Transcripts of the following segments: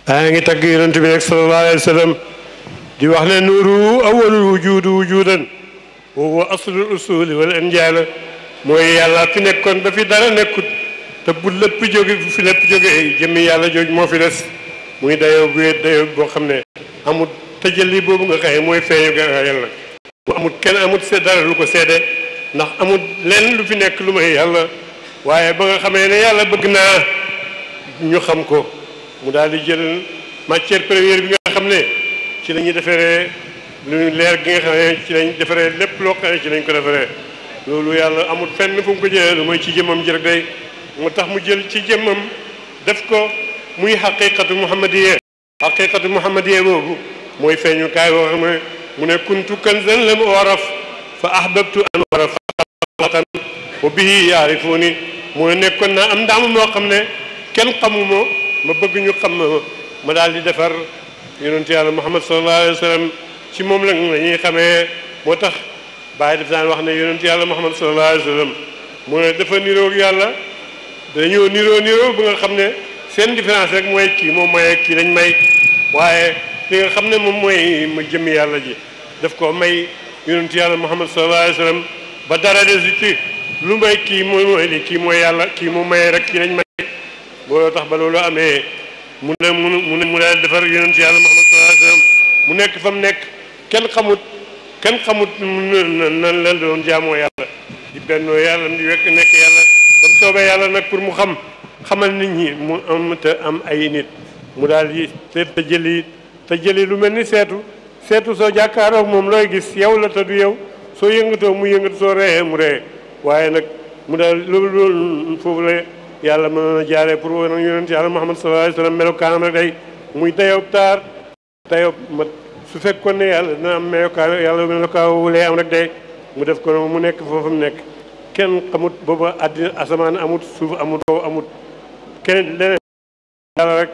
aa ngi tagg yonent bi rek sallallahu alayhi wa sallam di wax ne nuuru awwalul wujudu wujudan wa huwa aslul usuli wal anjaala mooy yàlla fi nekkoon ba fi dara nekkut te bu lépp jóge fi lépp jóge jëmmi yàlla jooj moo fi des muy dayoo bu dayoo boo xam ne amul tëjali boobu nga xëye mooy feeñu ga yàlla mu amul kenn amul dara lu ko seede ndax amul lenn lu fi nekk lu may yàlla waaye ba nga xamee ne yàlla bëgg naa ñu xam ko mu daal di jël matière première bi nga xam ne ci la ñuy defaree lu leer gi nga xam ne ci lañ defaree lépp loo xam ne ci lañ ko defaree loolu yàlla amul fenn fu mu ko jëlee lu mooy ci jëmmam ji rek day moo tax mu jël ci jëmmam def ko muy xaqiqatu muhammadiya xaqiqatu muhammadiya boobu mooy feeñu kaay boo xam ne mu ne kuntu kanzan lam oraf fa ahbabtu an oraf watan wa bihi yaarifuni mu ne nekkoon naa am ndaam moo xam ne kenn xamuma ma bëgg ñu xam ma daal di defar yonent yàlla muhammad sallallahu alayhi wa sallam ci moom la ñuy xamee moo tax bàyyi daf daan wax ne yonent yàlla muhammad sallallahu alayhi wa sallam mu ne dafa niroog yàlla dañoo niroo ba nga xam ne seen différence rek mooy kii moom may kii lañ may waaye li nga xam ne moom mooy ma jëmmi yàlla ji daf ko may yonent yàlla muhammad sallallahu alayhi wa sallam ba dara desu ci lu may kii mooy li kii mooy yàlla kii moom may rek kii lañ may boo tax ba loolu amee mu daal defar yonent yàlla muhammad sallallahu alayhi wa sallam mu nekk fa mu nekk kenn xamut nan la doon jaamoo yàlla di bennoo yàlla di wekk nekk yàlla ba mu soobee yàlla nag pour mu xamal nit ñi mu am te am ay nit mu daal di te jëli lu mel ni seetu soo jàkkaaroog moom looy gis yow la te du yow soo yëngatoo mu yëngatu soo reyee mu reyee waaye nag mu daal loolu foofu la yàlla mën na jaaree pour wane yonent yàlla muhammad sallallahu alayhi wa sallam melokaanam rek day muy dayob taar dayob mat su fekkoon ne yàlla dina am melokaan yàlla melokaan wulee am rek day mu def ko mu nekk foofu mu nekk kenn xamut booba àddina asamaan amut suuf amut amut kenn leneen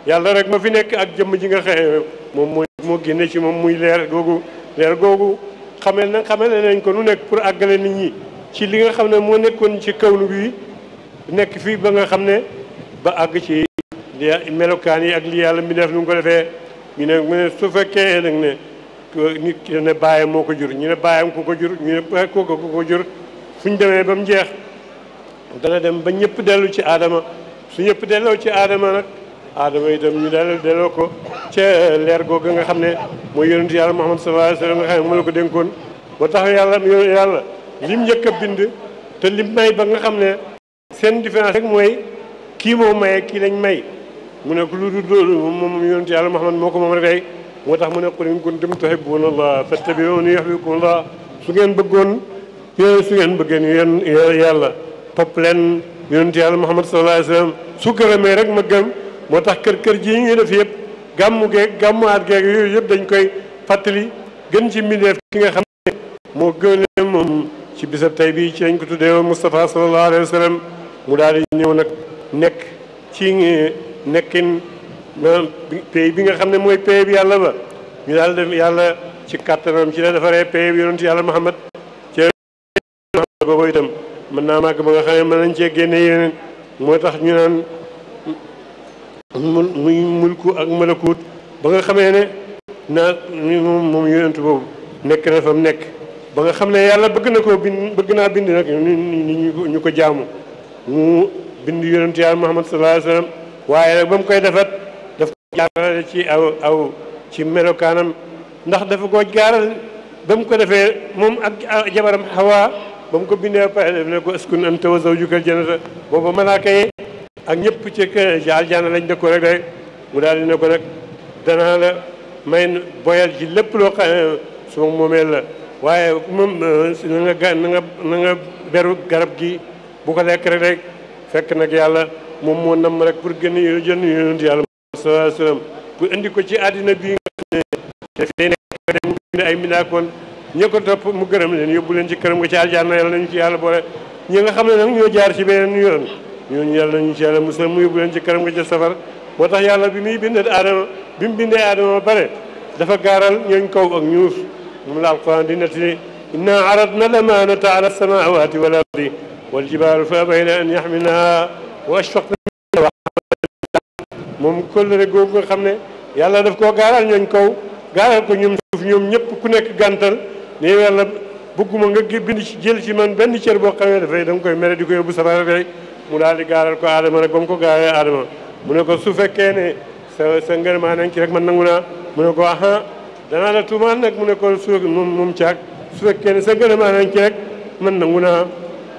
yàlla rek ma fi nekk ak jëmm ji nga xëye moom moo génne ci moom muy leer googu xamee nañ ko nu nekk pour àggale nit ñi ci li nga xam ne moo nekkoon ci kawnu bi nekk fii ba nga xam ne ba àgg ci melokaan yi ak li yàlla mi def nu ko defee ñu ne mu ne su fekkee nag ne nit ki ne bàyyam moo ko jur ñu ne bàyyam ku ko jur ñu ne kooku ku ko jur fu ñu demee ba mu jeex dana dem ba ñëpp dellu ci aadama su ñëpp delloo ci aadama nag aadama itam ñu delloo ko ca leer googu nga xam ne mooy yonent yàlla muhammad sallallahu alayhi wa sallam nga xam ne moo la ko dénkoon ba tax yàlla lim njëkk a bind te lim may ba nga xam ne seen différence rek mooy kii moo maye kii lañ may mu ne ko lu dul loolu moom yonent yàlla muhammad moo ko moom rek day moo tax mu ne qul in kuntum tuhibbuuna allah fattabi'uuni yuhbibkumu allah su ngeen bëggeen yéen yàlla topp leen yonent yàlla muhammad sallallahu alayhi wa sallam su gërëmee rek ma gëm moo tax kër ji ñu def yëpp gàmmuwaat geeg yooyu yëpp dañ koy fàttali gën ci mbindeef ki nga xam ne moo gën moom ci bisab tey bi ci lañ ko tuddee woon Moustapha sallallahu alayhi wa sallam mu daal di ñëw nag nekk ci nekkin pays bi nga xam ne mooy pays bi yàlla ba ñu daal def yàlla ci kàttanam ci la defaree pays bi yonent yàlla muhammad ci boobu itam mën naa màgg ba nga xam ne mën nañ cee génne yeneen moo tax ñu naan muy mulku ak malakut ba nga xamee ne moom yonent boobu nekk na fa mu nekk ba nga xam ne yàlla bëgg naa bind nag ñu ko jaamu mu bind yonent yàlla muhammad sallallahu alayhi wa sallam waaye nag ba mu koy defat daf ko jaarale ci aw ci melokaanam ndax dafa ko jaaral ba mu ko defee moom ak jabaram Hawa ba mu ko bindee ba pare def ne ko uskun anta wa zawjukal jannata booba malaaka yi ak ñëpp ci aljanna lañ dëkkoo rek day mu daal di ne ko nag danaa la may boyal ci lépp loo xam ne suma moomeel la waaye moom na nga beru garab gi bu ko lekk rek fekk nag yàlla moom moo nam rek pour jënd yonent yàlla sallallahu alayhi wa sallam pour indi ko ci àddina bii nga xam ne dafay nekk dem mu ay minaakoon ñi ko topp mu gërëm leen yóbbu leen ci këram nga ci aljanna yàlla nañu ci yàlla boole ñi nga xam ne nag ñoo jaar ci beneen yoon ñooñu yàlla nañu ci yàlla musal mu yóbbu leen ci këram nga ca safar moo tax yàlla bi muy bindee aadama bi mu bindee aadama ba pare dafa gaaral ñooñ kaw ak ñuuf moom la alquran di nettali inna aradna al-amaanata ala as-samaawaati wal ardi wal jibaalu fa abayna an yaxmilnaha wa ashfaqna moom kóllëre googu nga xam ne yàlla daf koo gaaral ñooñ kaw gaaral ko ñoom suuf ñoom ñëpp ku nekk gàntal ne yàlla bëgguma nga bind ci jël ci man benn cër boo xam ne dafay da nga koy mere di ko yóbbu safara rek mu daal di gaaral ko aadama rek ba mu ko gaaree aadama mu ne ko su fekkee ne sa ngërëmaa nañ ci rek man nangu naa mu ne ko aha danaa la tuumaan nag mu ne ko su moom caag su fekkee ne sa ngërëmaa nañ ci rek man nangu naa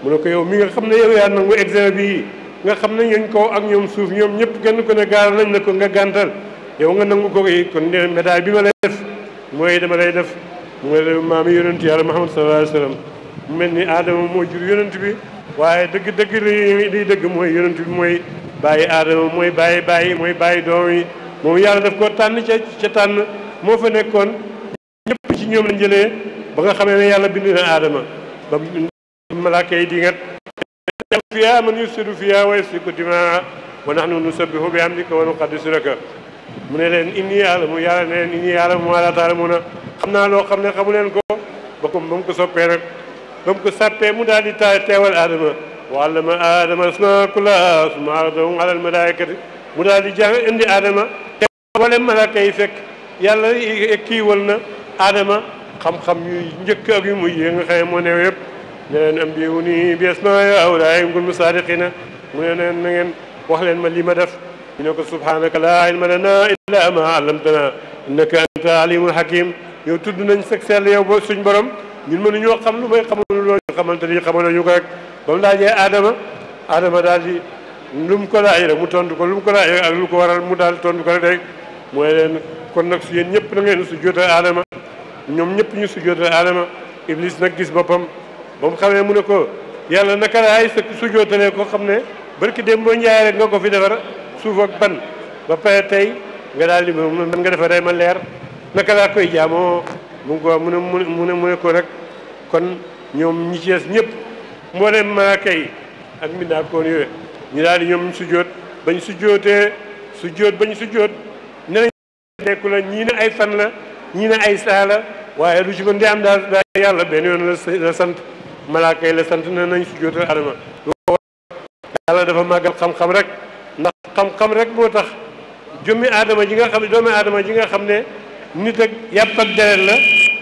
mu ne ko yow mi nga xam ne yow yaa nangu examen bi nga xam ne ñooñ kaw ak ñoom suuf ñoom ñëpp kenn ku ne gaaral nañ la ko nga gàntal yow nga nangu ko yi kon médaille bi ma lay def mooy dama lay def mooy maami yonent yàlla Muhammad sallallahu alayhi wa sallam mu mel ni aadama moo jur yonent bi waaye dëgg liy dëgg mooy yonent bi mooy bàyyi aadama mooy bàyyi mooy bàyyi doom yi moom yàlla daf ko tànn ca tànn moo fa nekkoon ñëpp ci ñoom lañ jëlee ba nga xamee ne yàlla bind na aadama ba malaaka yi di ngat fiha man yufsidu fiha wa yasfiku dimaa wa nahnu nusabbihu bi hamdika wa nuqaddisu laka mu ne leen inni ya'lamu yàlla ne leen inni ya'lamu ma la ta'lamuuna xam naa loo xam ne xamu leen ko ba mu ko soppee rek ba mu ko sàppee mu daal di teewal aadama wa allama aadama asmaa kullahaa summa aradahum ala al-malaa'ikati mu daal di jàng indi aadama te wala malaaka yi fekk yàlla kiiwal na aadama xam-xam yu njëkk ak yu mujj yi nga xam ne moo neew yëpp ne leen ambi'uunii bi asmaa'i haa'ulaa'i in kuntum saadiqiina mu ne leen na ngeen wax leen ma li ma def ñu ne ko subhaanaka laa ilma lanaa illaa maa 'allamtanaa innaka anta aliimul hakiim yow tudd nañ sag sell yow ba suñ borom ñun mënuñoo xam lu may xamul loolu xamante ni xamaloo ñu ko rek ba mu laajee Adama daal di lu mu ko laaj rek mu tontu ko lu mu ko laaj rek ak lu ko waral mu daal tontu ko rek mooy leen kon nag su yéen ñëpp na ngeen sujjóotal Adama ñoom ñëpp ñu sujjóotal Adama Iblis nag gis boppam ba mu xamee mu ne ko yàlla naka laay sujjóotalee ko xam ne barki dem boo njaay rek nga ko fi defar suuf ak ban ba pare tey nga daal di man nga defar day ma leer naka laa koy jaamoo mu ngi ko mu ne ko rek kon ñoom ñi ci des ñëpp moo dem malaaka yi ak mbindaakoon yooyu ñu daal di ñoom sujjóot bañ sujjóotee bañ sujjóot ne nañ nekku la ñii ne ay fan la ñii ne ay saa la waaye lu ci mën di am daal yàlla benn yoon la sant malaaka yi la sant ne nañ sujjóotal Adama yàlla dafa màggal xam-xam rek ndax xam-xam rek moo tax doomi aadama ji nga xam ne nit ak yàpp ak deret la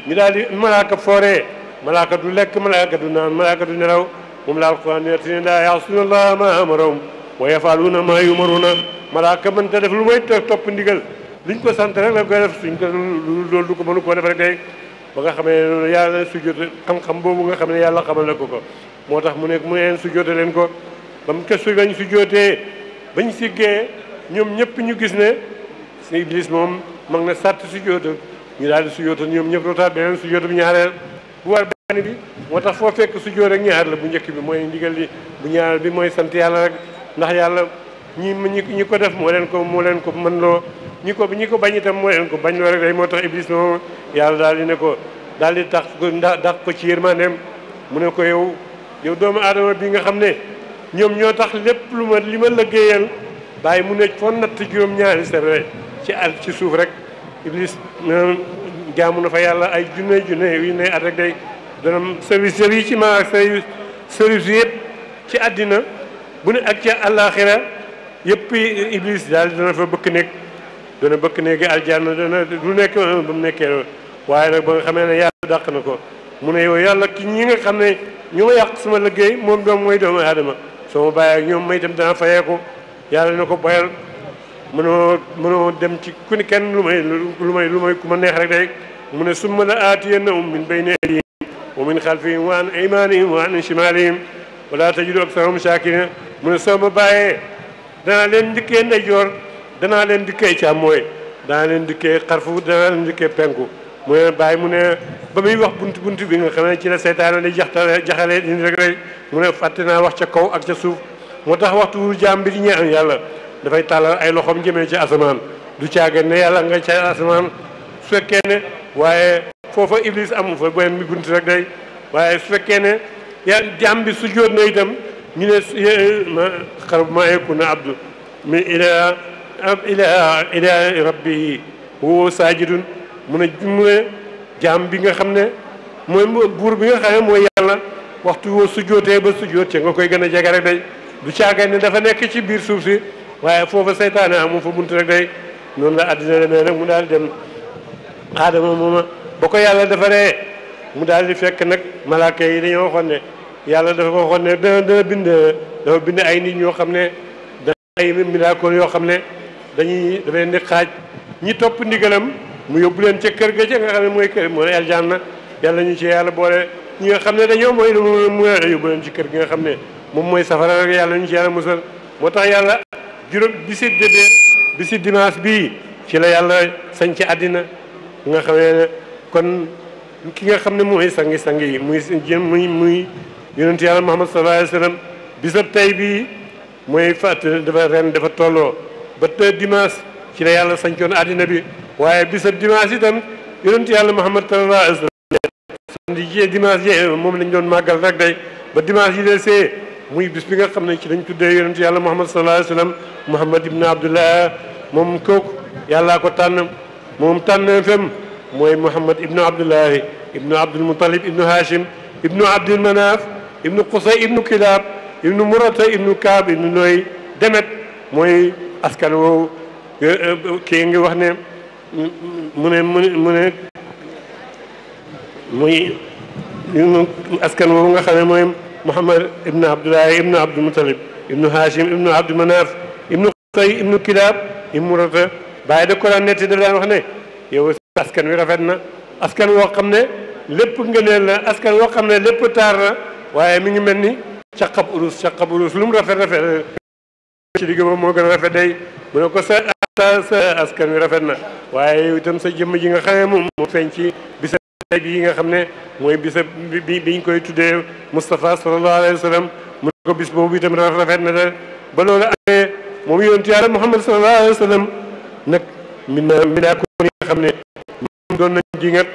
ñu daal di malaaka fooree malaaka du lekk malaaka du naan malaaka du nelaw moom la alquran ne laa ya'suuna llaaha maa amarahum wa yaf'aluuna maa yu'maruuna malaaka mën ta def lu may topp ndigal liñ ko sant rek la koy def suñ ko loolu du ko mënu koo def rek day ba nga xamee ne noonu yàlla sujjóot xam-xam boobu nga xam ne yàlla xamal na ko moo tax mu ne mu neen sujjóote leen ko ba mu kesu bañ sujjóotee bañ siggee ñoom ñëpp ñu gis ne si Iblis moom mag na sàtt sujjóota ñu daal di sujjóota ñoom ñëpp dootaat beneen sujjóota bu ñaareel bu war benn bi moo tax foo fekk sujjóot rek ñaar la bu njëkk bi mooy ndigal li bu ñaareel bi mooy sant yàlla rek ndax yàlla ñi ko def moo leen ko mën loo ñi ko bañ itam moo leen ko bañ loo rek day moo tax Iblis moom yàlla daal di ne ko daal di tax dàq ko ci yërmandeem mu ne ko yow doomu aadama bi nga xam ne ñoom ñoo tax lépp li ma liggéeyal bàyyi mu ne foo natt juróom-ñaari serre ci suuf rek Iblis jaamu na fa yàlla ay junne at rek day dana service yi ci ma ak service yëpp ci àddina bu ne ak ci àllaaxira yëpp Iblis daal dana fa bëkk nekk dana bëkk néegi aljanna dana du nekk ba mu nekkee waaye nag ba nga xamee ne yàlla dàq na ko mu ne yow yàlla ki ñi nga xam ne ñu ma yàq sama liggéey moom mooy doomu aadama soo ma bàyyee ak ñoom may itam dana fayeeku yàlla na ko boyal mënoo dem ci ku ni kenn lu may ku ma neex rek day mu ne summa la aatiyannahum min bayni aydihim wa min xalfihim wa an aymanihim wa an shimalihim wala tajidu aksarahum shaakiriin mu ne soo ma bàyyee danaa leen ndikkee ndeyjoor danaa leen dikkee càmmooy danaa leen dikkee xarfu danaa leen dikkee penku mu ne bàyyi mu ne ba muy wax bunt bi nga xam ne ci la seytaane di jaxale indi rek mu ne fàtte naa wax ca kaw ak ca suuf moo tax waxtu jaam bi di ñaan yàlla dafay tàllal ay loxoom jëmee ci asamaan du caaga ne yàlla nga ca asamaan su fekkee ne waaye foofa Iblis amu fa benn bunt rek day waaye su fekkee ne jaam bi su jóot na itam ñu ne ma xarab ma yakuna abdu mi ila rabbihi wa saajidun mu ne jaam bi nga xam ne mooy buur bi nga xam ne mooy yàlla waxtu woo sujjootee ba sujjoot ca nga koy gën a jege rek day du caaga ne dafa nekk ci biir suuf si waaye foofa seytaane amu fa bunt rek day noonu la àddina demee nag mu daal di dem aadama mooma ba ko yàlla defaree mu daal di fekk nag malaaka yi dañoo waxoon ne yàlla dafa ko waxoon ne dana bind ay nit ñoo xam ne ay miracle yoo xam ne dafa leen di xaaj ñi topp ndigalam mu yóbbu leen ca kër ga ca nga xam ne mooy kër mooy aljanna yàlla ñu ci yàlla boole ñi nga xam ne dañoo mooy mu yóbbu leen ci kër gi nga xam ne moom mooy safara rek yàlla ñu ci yàlla musal moo tax yàlla juróom bisi dimanche bii ci la yàlla sañ ci àddina nga xamee ne kon ki nga xam ne mooy sangi yi muy yonent yàlla Muhammad sallallahu alayhi wa sallam bisab tey bii mooy dafa tolloo ba te dimanche ci la yàlla sañcoon àddina bi waaye bisab dimanche itam yonent yàlla Muhammad sallallahu alayhi wa sallam di dimanche moom lañ doon màggal rek day ba dimanche yi de see muy bis bi nga xam ne ci lañ tuddee yonent yàlla Muhammad sallallahu alayhi wa sallam Muhammad ibn Abdullah moom kooku yàllaa ko tànn moom tànn fem mooy Muhammad ibnu Abdullahi ibnu Abdul Muttalib ibnu Hashim ibnu Abdul Manaf ibnu Qusay ibnu Kilab ibnu Murata ibnu Kaab ibnu Nooy Demet mooy askan woowu kii ngi wax ne mu ne muy askan woowu nga xam ne mooy Muhammad ibnu Abdullahi ibnu Abdul Muttalib ibnu Hashim ibnu Abdul Manaf ibnu Qusay ibnu Kilab ibnu Murata bàyyi da ko daan netti da daan wax ne yow askan wi rafet na askan woo xam ne lépp ngëneel la askan woo xam ne lépp taar na waaye mi ngi mel ni caqab urus lu mu rafet ci digg ba moo gën a rafet day mu ne ko sa askan wi rafet na waaye itam sa jëmm ji nga xam ne moom moo feeñ ci bisa bi nga xam ne mooy bisa biñ koy tuddee Moustapha sallallahu alayhi wa sallam mu ne ko bis boobu itam rafet na de ba loolu amee moom yonent yàlla Muhammad sallallahu alayhi wa sallam nag mi daa ko nga xam ne moom doon nañ ji ngat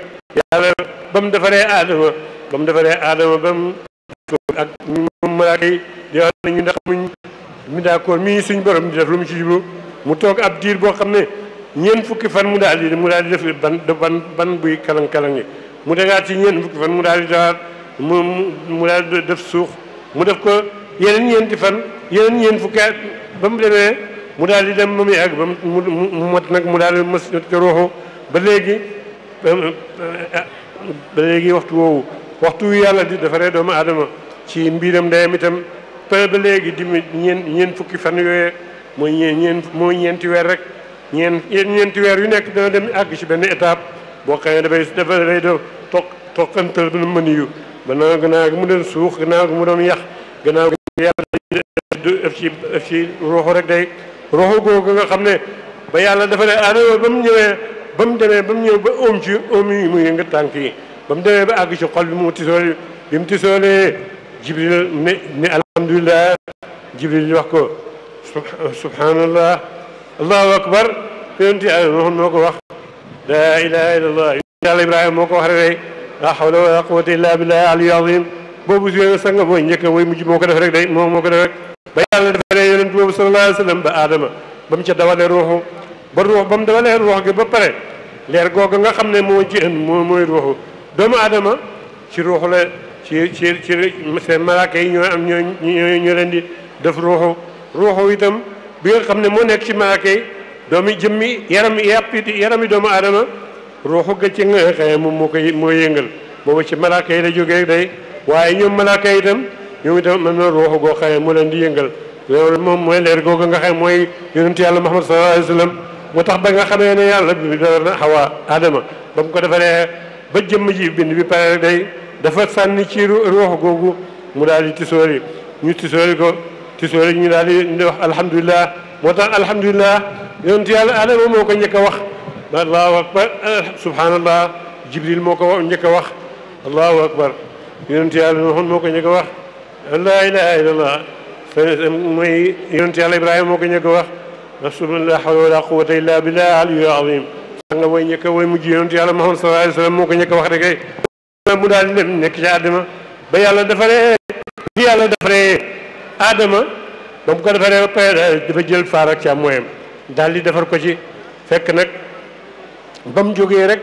yàlla ba mu defaree aadama ba mu ak moom malaaka yi di wax nañu ndax muñ mi d'accord mii suñ borom di def lu mu ci jublu mu toog ab diir boo xam ne ñeent fukki fan mu daal di def ban buy kalang-kalang yi mu tegaat ci ñeent fukki fan mu daal di dawaat mu daal di def suux mu def ko yeneen ñeenti fan yeneen ñeent fukki at ba mu demee mu daal di dem ba muy àgg ba mu mot nag mu daal di mës te ruuxu ba léegi waxtu wi yàlla di defaree doomu aadama ci mbiram ndeyam itam ba léegi di ñeent fukki fan yooyee mooy ñeenti weer rek ñeenti weer yu nekk dana dem àgg ci benn étape boo xam ne dafay toqantal ba mën yu gannaaw gi mu doon suux gannaaw gi mu doon yàq gannaaw gi yàlla def ci ruuxu rek day ruuxu googu nga xam ne ba yàlla defaree aadama ba mu demee ba mu ñëw ba oom yi muy nga tànk yi ba mu demee ba àgg ci xol bi mu tisoolee jibril ne alhamdulilah jibril wax ko subhanallah allahu akbar yonent yàlla moo ko wax la ilaha illallah yàlla ibrahima moo ko wax rek la hawla wala quwwata illa billahi aliyyil azim boobu si nga sang mooy njëkk mooy mujj moo ko def rek day moo ko def rek ba yàlla defaree yonent boobu sallallahu alayhi wa sallam ba aadama ba mu ca dawalee ruuxu ba mu dawalee ruux gi ba pare leer googu nga xam ne moo ci mooy ruuxu doomu aadama ci ruuxu la ci seen malaaka yi ñoo leen di def ruuxu itam bi nga xam ne moo nekk ci malaaka yi doomi jëmmi yarami doomu aadama ruuxu ga ci nga xëye moom moo yëngal boobu ci malaaka yi la jógee day waaye ñoom malaaka yi itam ñoom itam mën na ruuxu goo xëye moo leen di yëngal loolu moom mooy leer googu nga xam mooy yonent yàlla Muhammad sallallahu alayhi wa sallam moo tax ba nga xamee ne yàlla bi defar na Hawa Adama ba mu ko defaree ba jëmm ji bind bi pare day dafa sànni ci ruux googu mu daal di tisoori ñu daal di wax alhamdulilah moo tax alhamdulilah yonent yàlla Adama moo ko njëkk a wax allahu akbar subhanallah Jibril moo ko njëkk a wax allahu akbar yonent yàlla Nuux moo ko njëkk a wax la ilaha illallah mooy yonent yàlla Ibrahima moo ko njëkk a wax la hawla wala quwwata illa billah aliyyil azim nga way njëkk way mujj yonent yàlla Muhammad sallallahu alayhi wa sallam moo ko njëkk a wax rek mu daal di dem nekk ci Adama ba yàlla defaree Adama ba mu ko defaree ba pare dafa jël faar ak càmmooyam daal di defar ko ci fekk nag ba mu jógee rek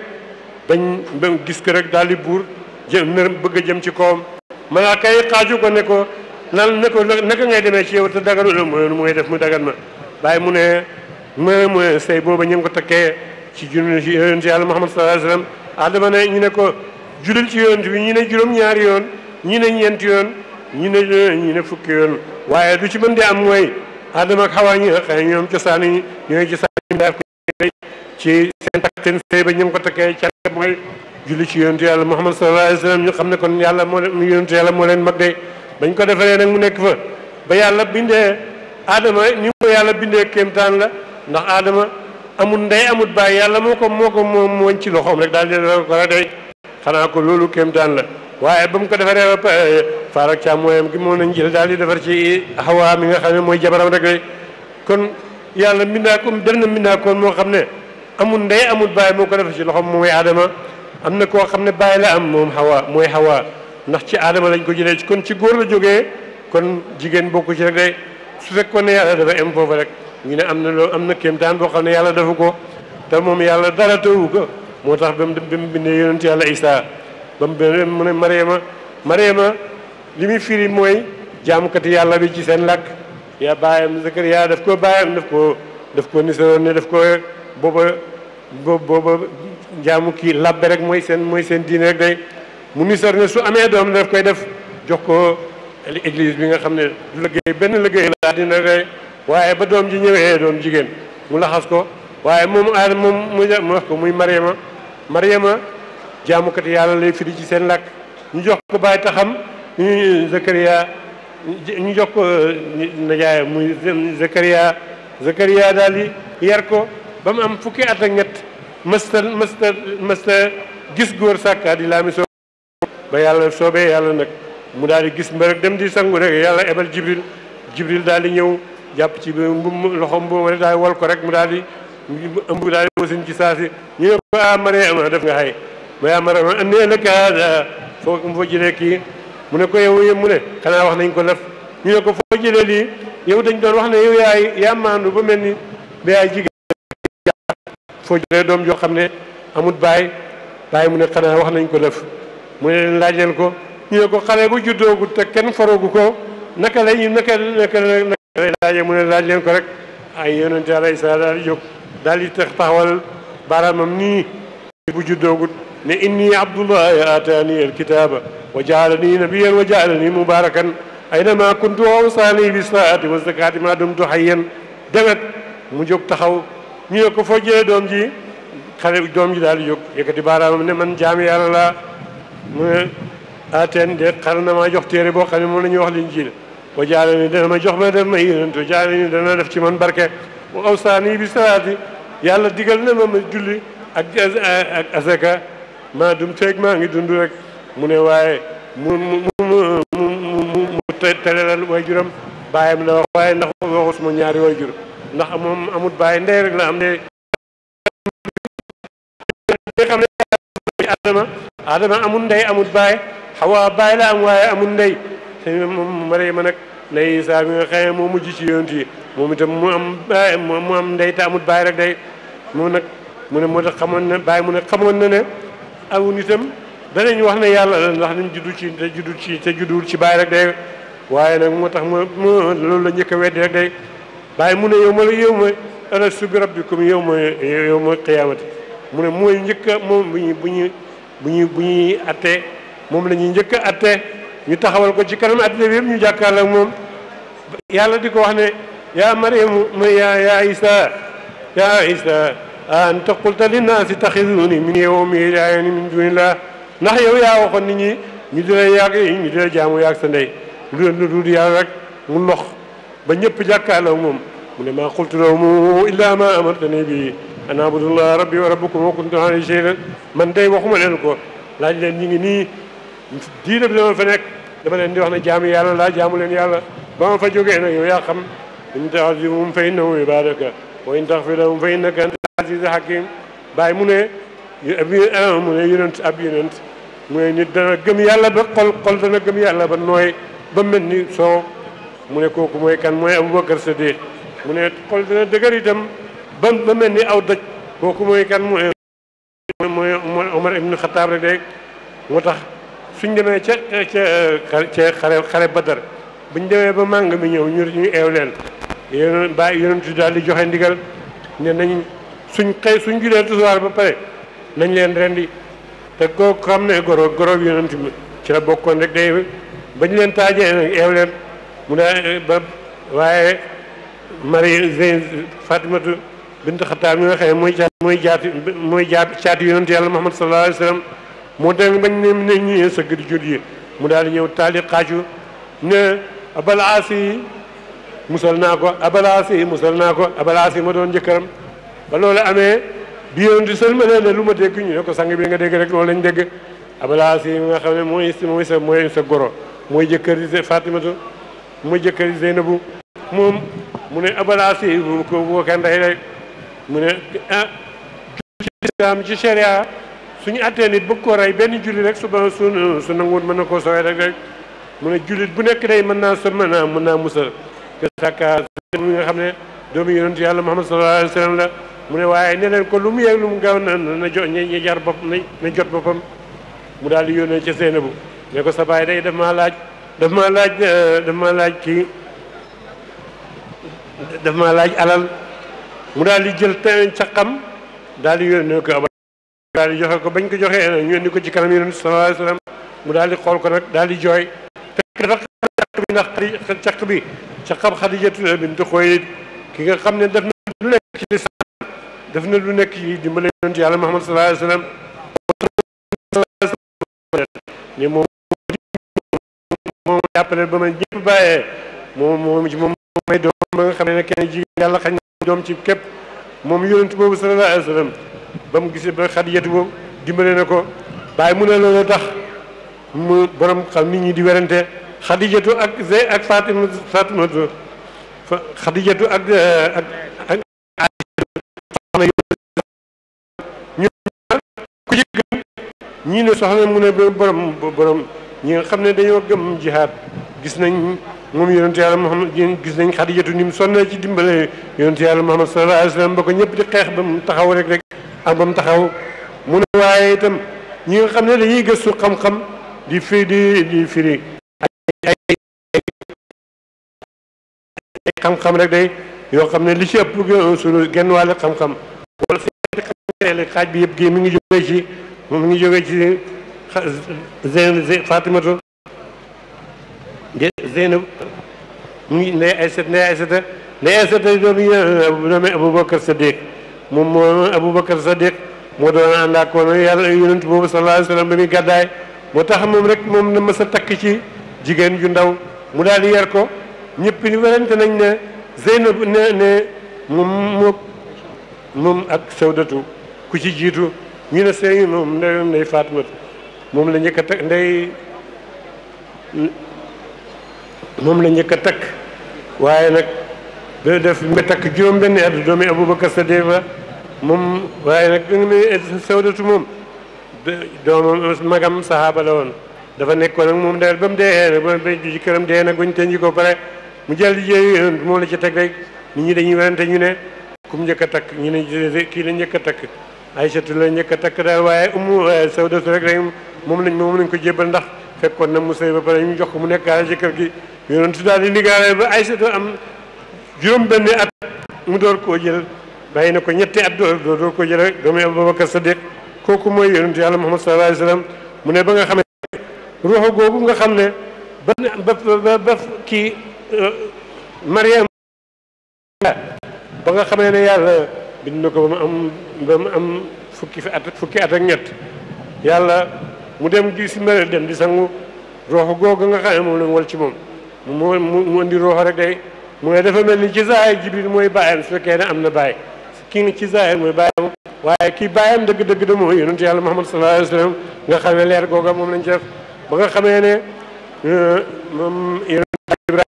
bañ gis ko rek daal di buur bëgg a jëm ci kawam malaaka yi xaaju ko ne ko naka ngay demee ci yow te daganu la mooy def mu dagan ma bàyyi mu ne sëy booba ñu ngi ko takkee ci junni ci yonent yàlla Muhammad sallallahu alayhi wasallam Adama ne ñu ne ko julil ci yonent bi ñi ne juróom-ñaari yoon ñi ne ñeenti yoon ñi ne fukki yoon waaye du ci mën di am mooy Adama ak Hawa ñi nga xam ne ñoom cosaan yi ñooy cosaan yi daal ko ci seen takk seen sëy ba ñu ngi ko takkee ca mooy julli ci yonent yàlla Muhammad sallallahu alayhi wasallam ñu xam ne kon yàlla moo leen yonent yàlla moo leen mag de bañ ko defaree nag mu nekk fa ba yàlla bindee Adama ni ko yàlla bindee kéemtaan la ndax Adama amul ndey amul baay yàlla moo ko moom mooñ ci loxoom rek daal di ko la day xanaa ko loolu kéemtaan la waaye ba mu ko defaree ba faar ak càmmooyam gi moo nañ jël daal di defar ci Hawa mi nga xam ne mooy jabaram rek day kon yàlla mbindaa koon moo xam ne amul ndey amul baay moo ko defar ci loxoom mooy Adama am na koo xam ne baay la am moom Hawa mooy Hawa ndax ci Adama lañ ko jëlee ci kon ci góor la jógee kon jigéen bokku ci rek day su fekkoon ne yàlla dafa am foofu rek ñu ne am na kéemtaan boo xam ne yàlla defu ko te moom yàlla dara tëwu ko moo tax ba mu bindee yonent yàlla Isaa ba mu ne Mariama li muy firi mooy jaamukati yàlla bi ci seen làkk yaa baayam Zakariya daf ko nisaroon ne daf ko booba jaamu kii labbe rek mooy seen diine rek day mu nisar ne su amee doom daf koy def jox ko église bi nga xam ne du liggéey benn liggéey la dina day waaye ba doom ji ñëwee doom jigéen mu laxas ko waaye moom Adama mu wax ko muy Mariama jaamukati yàlla lay firi ci seen làkk ñu jox ko bàyyi taxam Zakariya ñu jox ko najaayam muy Zakariya daal di yar ko ba mu am fukki at ak ñett mësta gis góor sàkka di laa mi soo ba yàlla soobee yàlla nag mu daal di gis mbërëg dem di sangu rek yàlla ebal Jibril daal di ñëw jàpp ci loxom boobu rek daal di wol ko rek mu daal di ëmb daal di wasin ci saasi ñu ne ko Mariama def nga xay ma Mariama andee laka hada foo jëlee kii mu ne ko yow mu ne xanaa wax nañ ko lef ñu ne ko foo jëlee lii yow dañ doon wax ne yow yaa maandu ba mel ni ba yaay jigéen foo jëlee doom joo xam ne amut baay mu ne xanaa wax nañ ko lef mu ne leen laaj leen ko ñu ne ko xale bu juddoogu te kenn faroogu ko naka lay laaje mu ne laaj leen ko rek ay yonente Yàlla Isaa daal di jóg daal di taxawal baaraamam nii bu juddoogut ne inni abdullahi ataani alkitaba wa jaalani nabiyan wa jaalani mubarakan aynama kuntu wa awsaani bis salaati wa zakaati ma dumtu hayyan demet mu jóg taxaw ñu ne ko foo jëlee doom ji doom ji daal di jóg yëkkati baaraamam ne man jaami yàlla laa mu ne ateen de xal na maa jox téere boo xam ne moom la ñuy wax Linjiil wa jaalani dana ma jox ma def ma yonent wa jaalani dana def ci man barke wa awsaani bi salaati yàlla digal na ma julli ak asaka maa dum feeg maa ngi dund rek mu ne waaye mu telelal waajuram baayam la wax waaye ndax waxu suma ñaari waajur ndax moom amut baay ndey rek la am ne xam ne Adama amul ndey amul baay Hawa baay la am waaye amul ndey te moom Mariama nag ndey Isaa bi nga xam ne moo mujj ci yonent yi moom itam mu am baay mu am ndey te amul baay rek day moom nag mu ne moo tax xamoon na baay mu ne xamoon na ne aw nitam danañ wax ne yàlla la ndax dañ judduwul ci baay rek day waaye nag moo tax loolu la njëkk a weddi rek day baay mu ne yow ma alastu bi rabbikum yow ma qiyaamati mu ne mooy njëkk a moom bu ñuy attee moom la ñuy njëkk a attee ñu taxawal ko ci kanam addina bi yëpp ñu jàkkaarloo ak moom yàlla di ko wax ne yaa Maryamu yaa Isa anta qulta linnaasi taxiduni min yawmi ilaahani min dunillah ndax yow yaa waxoon nit ñi ñu di la jaamu yaag sa ndey lu dul yàlla rek mu lox ba ñëpp jàkkaarloo moom mu ne maa qultu lahum illa ma amartani bi an abudullah rabbi wa rabbukum wa kuntu alayhi shahidan man day waxuma leen ko laaj leen ñi ngi nii diina bi dama fa nekk dama leen di wax ne jaamu yàlla laa jaamu leen yàlla ba ma fa jógee nag yow yaa xam in ta'azibhum fa innahum ibadaka wa in taghfir lahum fa innaka anta al-aziz hakim bàyyi mu ne yonent ab yonent mu ne nit dana gëm yàlla ba xol dana gëm yàlla ba nooy ba mel ni soow mu ne kooku mooy kan mooy Abubakar Sadiq mu ne xol dana dëgër itam ba mel ni aw doj kooku mooy kan mooy Omar ibn Khattab rek de moo tax suñ demee ca xare Badar buñ demee ba màng mi ñëw ñu eew leen yonent daal di joxe ndigal ne nañ suñ julee tisbaar ba pare nañ leen rendi te koo xam ne goro yonent bi ci la bokkoon rek day bañ leen taajee nag eew leen mu daa ba waaye Marie Fatimatu bint Xattaab mi nga xam ne mooy caati yonent yàlla Muhammad sallallahu alayhi wa sallam moo dem bañ ne ñëwee sëgg di jot yi mu daal di ñëw taali xaaju ne Abal Aasi musal naa ko Abal Aasi ma doon jëkkëram ba loolu amee bi yonent sëlmalee ne lu ma dégg ñu ne ko sang bi nga dégg rek loolu lañ dégg Abal Aasi mi nga xam ne mooy sa goro mooy jëkkëri Fatimatu mooy jëkkëri Zeynabu moom mu ne Abal Aasi bu ko kenn rey rek mu ne ci islam ci sharia suñu attee nit bëgg koo rey benn julli rek su nanguwul mën na koo sowee rek mu ne jullit bu nekk day mën naa musal te sàkka mi nga xam ne doomu yonent yàlla Muhammad sallallahu alayhi wa sallam la mu ne waaye ne leen ko lu mu yegg lu mu gaaw na jar bopp na jot boppam mu daal di yónnee ca Seynabu ne ko sa baay day daf maa laaj alal mu daal di jël caqam daal di yónnee ko daal di joxe ko bañ ko joxee ñu indi ko ci kanam yonent sallallahu alayhi wa sallam mu daal di xool ko nag daal di jooy fekk dafa caq bi ndax caq bi caqam Xadijatu bint Xuwaylid ki nga xam ne def na lu nekk ci lislaam def na lu nekk ci dimbale yonent yàlla Muhammad sallallahu alayhi wa sallam ni moom jàppale ba ma ñëpp bàyyee moom may doom ba nga xam ne kenn jigéen yàlla xañ na doom ci képp moom yonent boobu sallallahu alayhi wa sallam ba mu gisee ba Xadijatu boobu dimbale na ko bàyyi mu ne loolu tax mu borom xam nit ñi di werante Xadijatu ak Fatimatu Xadijatu ak ñu ku ci gën ñii ne soxna mu ne borom ñi nga xam ne dañoo gëm jihaad gis nañ moom yonent yàlla Muhammad gis nañ Xadijatu ni mu sonnee ci dimbale yonent yàlla Muhammad sallallahu alayhi wa sallam ba ko ñëpp di xeex ba mu taxaw rek ak ba mu taxaw mu ne waaye itam ñi nga xam ne dañuy gëstu xam-xam di firi ay xam-xam rek day yoo xam ne li ci ëpp suñu genn wàll xam-xam wala si xaaj bi yëpp gi mi ngi jógee ci Fatimatu Zeynab mu ngi ndey Aysata doomi Abubakar Sadiq moom moo Abubakar Sadiq moo doon ànd ak woon yàlla yonent boobu sallallahu alayhi wa sallam ba muy gàddaay moo tax moom na mës a takk ci jigéen ju ndaw mu daal di yar ko ñëpp ni werante nañ ne Zeynab ne moom ak Sawdatu ku ci jiitu ñu ne sëy moom ndey Fatimatu moom la njëkk a takk moom la njëkk a takk waaye nag da def nga takk juróom benn at doomi Abubakar Sadiq la moom waaye nag Sawdatu moom doomam magam sahaaba la woon dafa nekkoon nag moom ba mu dee nag ba ci këram dee nag bañ tënji ko pare mu jël di jéey moom la ci teg rek nit ñi dañuy werante ñu ne kum njëkk a takk ñu ne kii la njëkk a takk Aysatu la njëkk a takk daal waaye Sawdatu rek moom lañ ko jébbal ndax fekkoon na mu sëy ba pare ñu jox ko mu nekkaale ci kër gi yonent daal di ndigaale ba Aysatu am juróom benn at mu door koo jël bàyyi na ko ñetti at door koo jël rek doomu Abubakar Sadiq kooku mooy yonent yàlla Muhammad sallallahu alayhi wa sallam mu ne ba nga xamee ruuxu googu nga xam ne ba kii Mariam ba nga xamee ne yàlla bind na ko ba mu am fukki at ak ñett yàlla mu dem di si mbir dem di sangu ruuxu googu nga xam ne moom la mu wal ci moom mu indi ruuxu rek day mu ne dafa mel ni ci zaahir Jibril mooy bàyyam su fekkee ne am na bàyyi kii ci zaahir mooy bàyyam waaye kii bàyyam dëgg-dëgg de mooy yonent yàlla Muhammad sallallahu alayhi wa sallam nga xam ne leer googa moom lañ ci def ba nga xamee ne moom yonent Ibrahima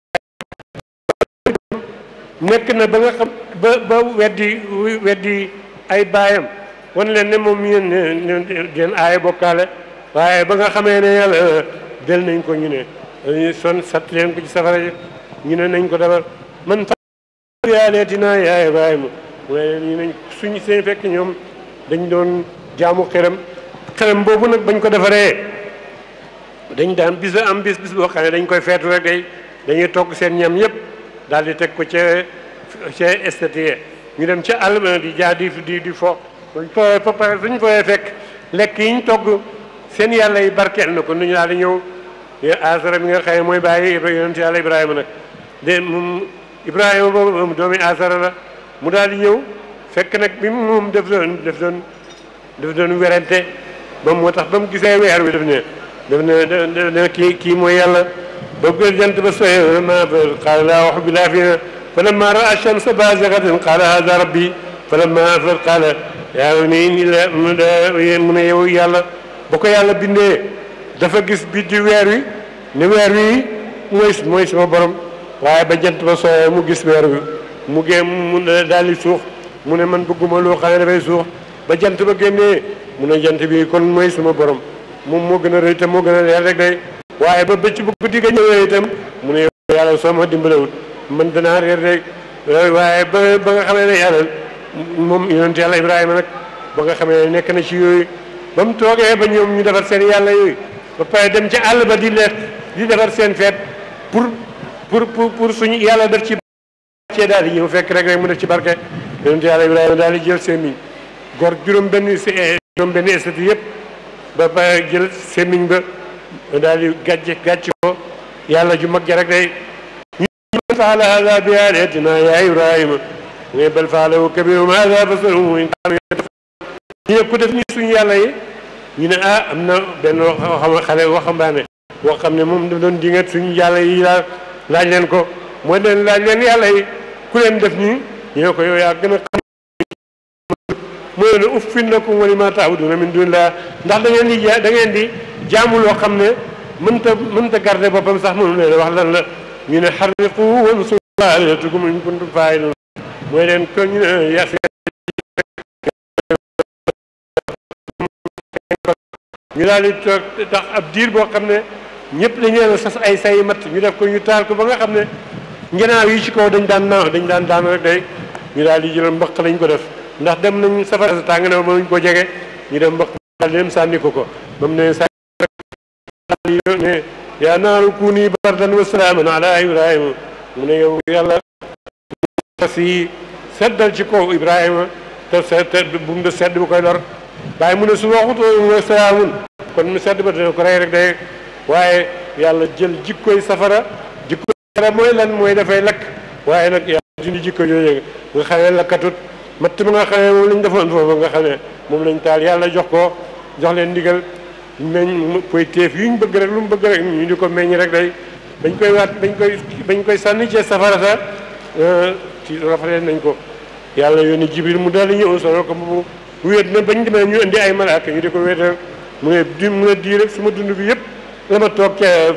nekk na ba nga xam ba weddi ay baayam wan leen ne moom yéen den aaya bokkaale waaye ba nga xamee ne yàlla del nañ ko ñu ne dañuy sat leen ko ci safara ñu ne nañ ko defar man fa yaaleetinaa yaa Ibrahima mu ne ñu nañ suñu seen fekk ñoom dañ doon jaamu xeram boobu nag bañ ko defaree dañ daan bis boo xam ne dañ koy feetu rek dañuy togg seen ñam yëpp daal di teg ko ca ca estati ñu dem ca àll ba di jaar di fo suñ fooyee fekk lekk yi ñu togg seen yàlla yi barkeel na ko nu ñu daal di ñëw Asara mi nga xëy mooy bàyyi yonent yàlla Ibrahima nag de moom Ibrahima boobu doomi Asara la mu daal di ñëw fekk nag bi moom daf doon werante ba moo tax ba mu gisee weer wi daf ne kii mooy yàlla ba jant ba soye ma qaala laa wax bi laa fi falamma raa ash-shamsa baazigatan qaala haadha rabbi falamma aflat qaala yaa nii mu ne yow yàlla ba ko yàlla bindee dafa gis bi di weer wi ne weer wi mooy sama borom waaye ba jant ba soye mu gis weer wi mu daal di suux mu ne man bëgguma loo xam ne dafay suux ba jant ba génnee mu ne jant bi kon mooy suma borom moom moo gën a rëy te moo gën a leer rek day waaye ba bëcc bu guddi ga ñëwee itam mu ne yàlla soo ma dimbalewut man danaa réer rek waaye ba nga xamee ne yàlla moom yonent yàlla Ibrahima nag ba nga xamee ne nekk na ci yooyu ba mu toogee ba ñoom ñu defar seen yàlla yooyu ba pare dem ci àll ba di defar seen feet pour suñu yàlla def ci cee daal di ñëw fekk rek mu def ci barke yonent yàlla Ibrahima daal di jël sémmiñ gor juróom benn estati yëpp ba pare jël sémmiñ ba daal di gàcc ko yàlla ju mag ja rek day ñu faala hada bi alihatina ya Ibrahima mais bal faalahu kabiruhum hada fasalhum in kaanu ñu ne ku def ni suñu yàlla yi ñu ne am na benn xale waxambaane boo xam ne moom daf doon dingat suñu yàlla yi laaj leen ko mooy leen laaj leen yàlla yi ku leen def nii ñu ne ko yow yaa gën a xam mooy ne uffin lakum wa limaa ta'buduuna min duunillah ndax da ngeen di jaamu loo xam ne mënta garder boppam sax mënu leen wax lan la ñu ne harriqu wansuru aalihatakum in kuntum faa'iluun mooy leen ko ñu ne ñu daal di toog tax ab diir boo xam ne ñëpp dañu leen sas ay say mat ñu def ko ñu taal ko ba nga xam ne ngenaaw yi ci kaw dañ daan daan rek day ñu daal di jël mbaq lañ ko def ndax dem nañ safara sa tàng na mënuñ ko jege ñu dem mbaq daal di dem sànni ko ba mu ne sànni ne yaa naaru kuuni bardan wa salaaman ala Ibrahima mu ne yow yàlla si seddal ci kaw Ibrahima te bu mu de sedd bu koy lor waaye mu ne su waxutoo wa salaamun kon mu sedd ba dina ko rey rek day waaye yàlla jël jikkoy safara mooy lan mooy dafay lakk waaye nag yàlla dindi jikko yooyu nga xam ne lakkatut matt ba nga xam ne moom lañ defoon foofu nga xam ne moom lañ taal yàlla jox leen ndigal meññ koy teef yu ñu bëgg rek lu mu bëgg rek ñu di ko meññ rek day bañ koy sànni ci safara sa ci rafetee nañ ko yàlla yónni Jibril mu daal di ñëw solo ko mu wéet na bañ demee ñu indi ay malaaka ñu di ko wéetal mu ne di rek suma dund bi yëpp la ma toog ca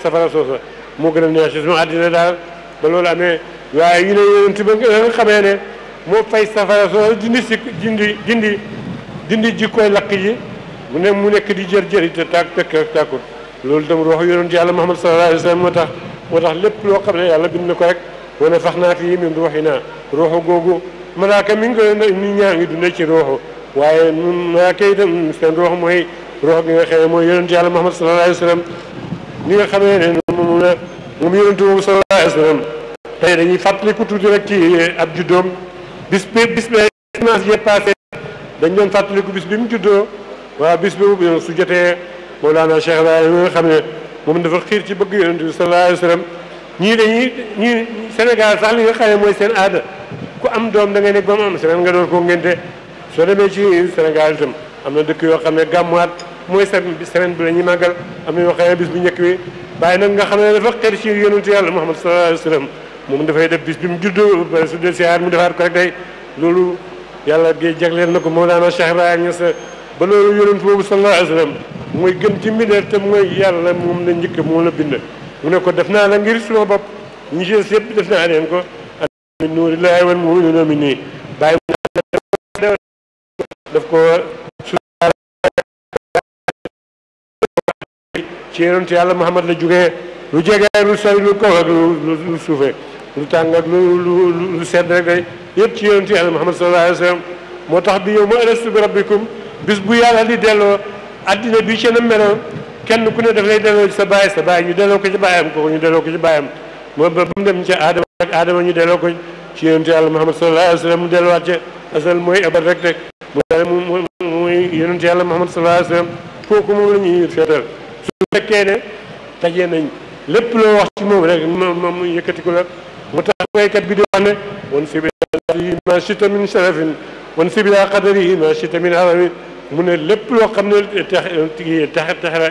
safara soosa moo gën a neex ci suma àddina daal ba loolu amee waaye yu ne yonent ba nga xamee ne moo fay safara soosa dindi jikkoy lakk yi mu nekk di jër te tàkkut loolu tam wax yonent yàlla Muhammad sallallahu alayhi wa sallam moo tax lépp loo xam ne yàlla bind na ko rek wane fax naa fii min ruuhinaa ruuxu googu malaaka mi ngi koy nit ñaa ngi dundee ci ruuxu waaye malaaka itam seen ruux mooy ruux gi nga xam ne mooy yonent yàlla Muhammad sallallahu alayhi wa sallam ni nga xamee ne moom yonent boobu sallallahu alayhi wa sallam tey dañuy fàttaliku tuuti rek ci ab juddoom bis dimanche yëpp passé dañ doon fàttaliku bis bi mu juddoo waaw bis boobu su jotee Mawlana Cheikh Ibrahima nga xam ne moom dafa xiir ci bëgg yonent bi sallallahu alayhi wa sallam ñii Sénégal sax li nga xam ne mooy seen aada ku am doom da ngay nekk ba mu am semaine nga door koo ngénte soo demee ci Sénégal itam am na dëkk yoo xam ne gàmmuwaat mooy semaine bi la ñuy màggal am na yoo xam ne bis bu njëkk bi bàyyi nag nga xam ne dafa xeer ci yonent yàlla Muhammad sallallahu alayhi wa sallam moom dafay def bis bi mu juddoo ba su dee siyaar mu defaat ko rek day loolu yàlla gi jagleel na ko Mawlana Cheikh Ibrahima Niass ba loolu yonent boobu sallallahu alayhi wa sallam mooy gën ci mbindeef te mooy yàlla moom la njëkk moom la bind mu ne ko def naa la ngir suma bopp ñu ci yëpp def naa leen ko min nuurillaahi wal mu'minuuna minni bàyyi daf ko ci yonent yàlla Muhammad la jógee lu jege lu sori lu kaw ak lu suufee lu tàng ak lu sedd rek day yëpp ci yonent yàlla Muhammad sallallahu alayhi wa sallam moo tax bi yow ma alastu bi rabbikum bis bu yàlla di delloo addina bi ci na meloon kenn ku ne daf lay delloo ci sa baay ñu delloo ko ci baayam kooku ñu delloo ko ci baayam moo ba mu dem ci aadama ak aadama ñu delloo ko ci yonent yàlla Muhammad sallallahu alayhi wa sallam mu delluwaat ca asal mooy abad rek rek mooy yonent yàlla Muhammad sallallahu alayhi wa sallam kooku moom la ñuy feetal su fekkee ne tajee nañ lépp loo wax ci moom rek moom yëkkati ko la mu tax waykat bi di wax ne wan si bi ma chita min sharafin wan si bila qadari ma chita min harami mu ne lépp loo xam ne tax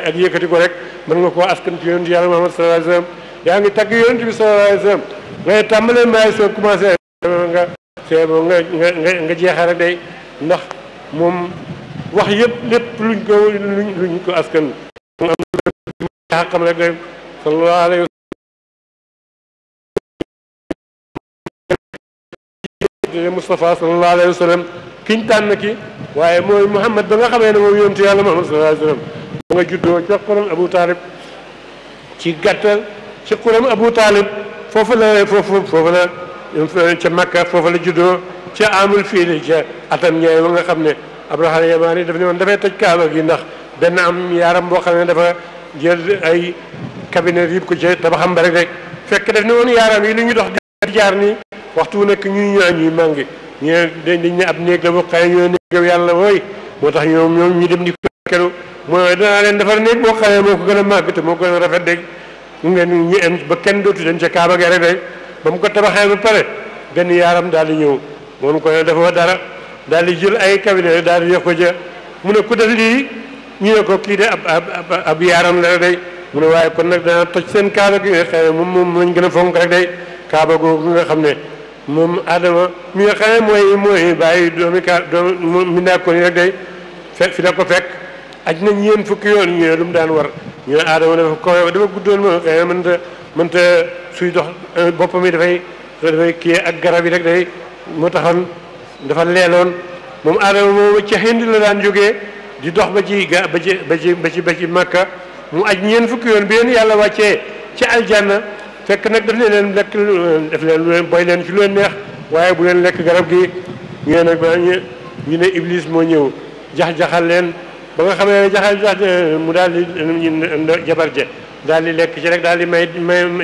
ak yëkkati ko rek mën nga koo askan ci yonent yàlla Muhammad sallallahu alayhi wa sallam yaa ngi tagg yonent bi sallallahu alayhi wa sallam ngay tàmbalee mbaay soo commencé nga seebo nga jeexal rek day ndax moom wax yëpp lépp luñ ko askan mu am xaqam rek day sallallahu alayhi wa sallam Mustafa sallallahu alayhi wa sallam kiñ tànn ki waaye mooy Muhammad ba nga xamee ne moom yonentu yàlla Muhammad sallallahu alayhi wa sallam ba nga juddoo ca xuram Abu Talib ci gàttal ci xuram Abu Talib foofu la ca Makka foofu la juddoo ca amul fiili ca atam ñaay ba nga xam ne Abraha Yamaani daf ne woon dafay toj Kaaba gi ndax benn am yaaram boo xam ne dafa jël ay cabinet yëpp ko ca tabaxam ba rek fekk daf ne woon yaaram yi li ñu dox di jaar nii waxtu wu nekk ñuy màngi ñu dañ ne ab néeg la bu xëy ñoo néegaw yàlla wooy moo tax ñoom ñu dem di kelu mooy danaa leen defar néeg boo xëyee moo ko gën a màgg te moo ko gën a rafet dégg mu ngeen ñu am ba kenn dootu dem ca Kaaba gi rek ba mu ko tabaxee ba pare benn yaaram daal di ñëw moom ko ne dafa dara daal di jël ay cabinet daal di def ko ja mu ne ku def lii ñu ne ko kii de ab yaaram la day mu ne waaye kon nag dana toj seen Kaaba gi nga xëy moom lañ gën a fonk rek day Kaaba googu nga xam ne moom Adama mi nga xam ne mooy bàyyi doomu mindaa ko ni rek day fi la ko fekk aj nañ ñeen fukki yoon ñu ne lu mu daan war ñu ne Adama dafa kowe dafa guddoon ma xëy na mënta suy dox boppam yi dafay kii ak garab yi rek day moo taxoon dafa leeloon moom Adama moom ca Hind la daan jógee di dox ba ci Makka mu aj ñeen fukki yoon bi leen yàlla wàccee ci aljanna fekk nag daf leen lekk daf leen boy leen ci lu leen neex waaye bu leen lekk garab gi ñu ne nag ñu ne Iblis moo ñëw jaxal leen ba nga xamee ne jaxal mu daal di jabar je daal di lekk ci rek daal di may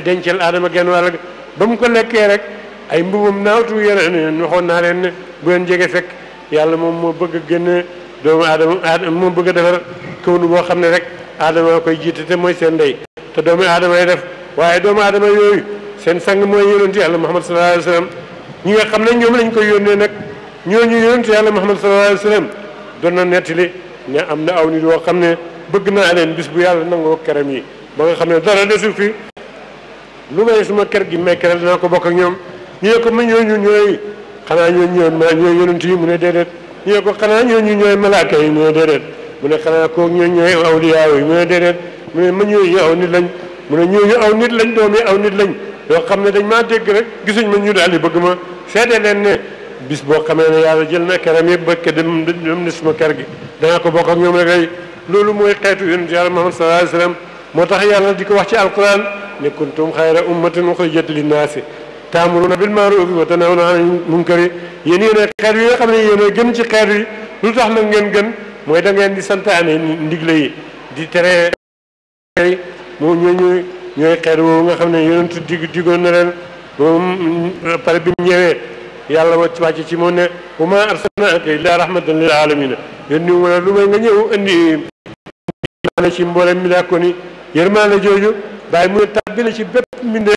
dencal Adama genn wàll ba mu ko lekkee rek ay mbubam naawtu yeneen waxoon naa leen ne bu leen jege fekk yàlla moom moo bëgg a génn doomu Adama moo bëgg a defar kawnu boo xam ne rek Adama koy jiite te mooy seen ndey te doomu Adama yi def waaye doomu Adama yooyu seen sang mooy yonentu yàlla Muhammad sallallahu alayhi wa sallam ñi nga xam ne ñoom lañ koy yónnee nag ñooñu yonentu yàlla Muhammad sallallahu alayhi wa sallam doon na nettali ne am na aw nit yoo xam ne bëgg naa leen bis bu yàlla nangoo keram yi ba nga xam ne dara desul fi lu may suma kër gi may keral dinaa ko bokk ak ñoom ñu ne ko ma ñooñu ñooy xanaa ñooy yonent yi mu ne déedéet ñu ne ko xanaa ñooñu ñooy malaaka yi mu ne déedéet mu ne xanaa kooku ñooy awliyaa yi mu ne déedéet mu ne ma ñooñu aw nit lañ mu ne ñooñu aw nit lañ doomi aw nit lañ yoo xam ne dañ maa dégg rek gisuñ ma ñu daal di bëgg ma seede leen ne bis boo xamee ne yàlla jël na keram yëpp bëgg dem ne suma kër gi danaa ko bokk ak ñoom rek ay loolu mooy xeetu yonent yàlla Muhammad sallallahu alayhi wa sallam moo tax yàlla di ko wax ci alquran ne kuntum xayra ummatin uxrijat linnaasi taamuruna bil ma'rufi wa tanhawna anil munkari yéen yéen xeet yi nga xam ne yéen a gën ci xeet yi lu tax nag ngeen gën mooy da ngeen di santaane ndigle yi di tere moom ñooy xeet woowu nga xam ne yonent digoon na leen moom pare bi mu ñëwee yàlla wàcc ci moom ne wa maa arsalnaaka illaa rahmatan lil aalamiina yónni mu ne lu may nga ñëw indi ci mboolem mi daa ko ni yërmaande jooju bàyyi mu ne tàbbi na ci bépp mbindeef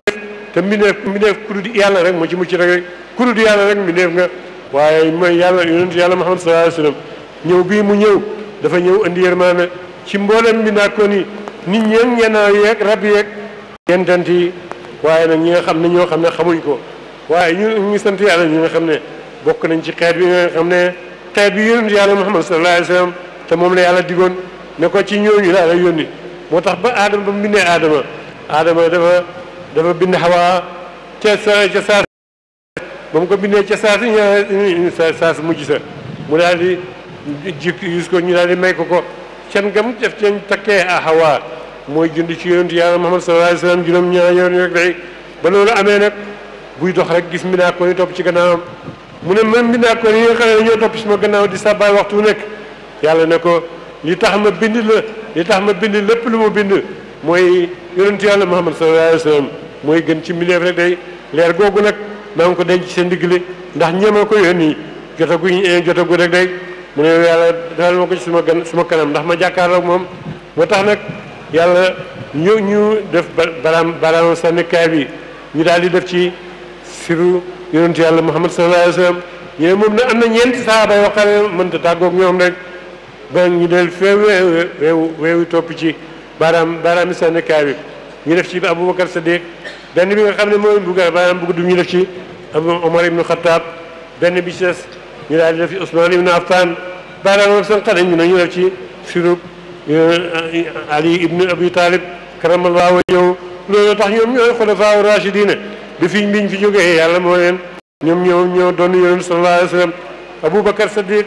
te mbindeef ku dul yàlla rek moo ci mucc rek ku dul yàlla rek mbindeef nga waaye mooy yàlla yonent yàlla Muhammad sallallahu alayhi wa sallam ñëw bii mu ñëw dafa ñëw indi yërmaande ci mboolem mi daa ko ni nit ñeeg ñenaaw yeeg rab yeeg yentant yi waaye nag ñi nga xam ne ñoo xam ne xamuñ ko waaye ñu ngi sant yàlla ñi nga xam ne bokk nañ ci xeet bi nga xam ne xeet bi yonent yàlla Muhammad sallallahu alayhi wa sallam te moom la yàlla digoon ne ko ci ñooñu laa la yónni moo tax ba Adama ba mu bindee Adama dafa bind Hawa ca saas ba mu ko bindee ca saas saas mujj sa mu daal di jikk yus ko ñu daal di may ko can gam def cañ takkee a Hawa mooy jund ci yonent yàlla Muhammad sallallahu alayhi wa sallam juróom ñaar yoon rek day ba loolu amee nag buy dox rek gis mbindaa ko ni topp ci gannaawam mu ne man mbindaa ko ni nga xam ne ñoo topp suma gannaaw di sàbbaay waxtu nekk yàlla ne ko li tax ma bind lépp lu ma bind mooy yonent yàlla Muhammad sallallahu alayhi wa sallam mooy gën ci mbindeef rek day leer googu nag maa ngi ko denc seen digli ndax ñeema ko yónni jotagu rek day mu ne yàlla defal ma ko ci suma kanam ndax ma jàkkaarloog moom moo tax nag yàlla ñu def baraam sànnikaay bi ñu daal di def ci siru yonentu yàlla Muhammad sallallahu alayhi wa sallam ñu ne moom na am na ñeenti sahaaba yoo xam ne mënta tàggoog ñoom rek ba ñu del fee weewu topp ci baaraami sànnikaay bi ñu def ci Aboubacar Sadiq benn bi nga xam ne mooy baaraam bugg du ñu def ci Omar ibnu Khattab benn bi ci des ñu daal di def ci Ousmane ibnu Affan baaraam sànqale ñu def ci siru Ali ibnu Abi Talib karamallahu wajhahu loolu tax ñoom ñooy xulafaa rashidina bi biñ fi jógee yàlla moo leen ñoom ñoo doon yonent sallallahu alayhi wa sallam Aboubacar Sadiq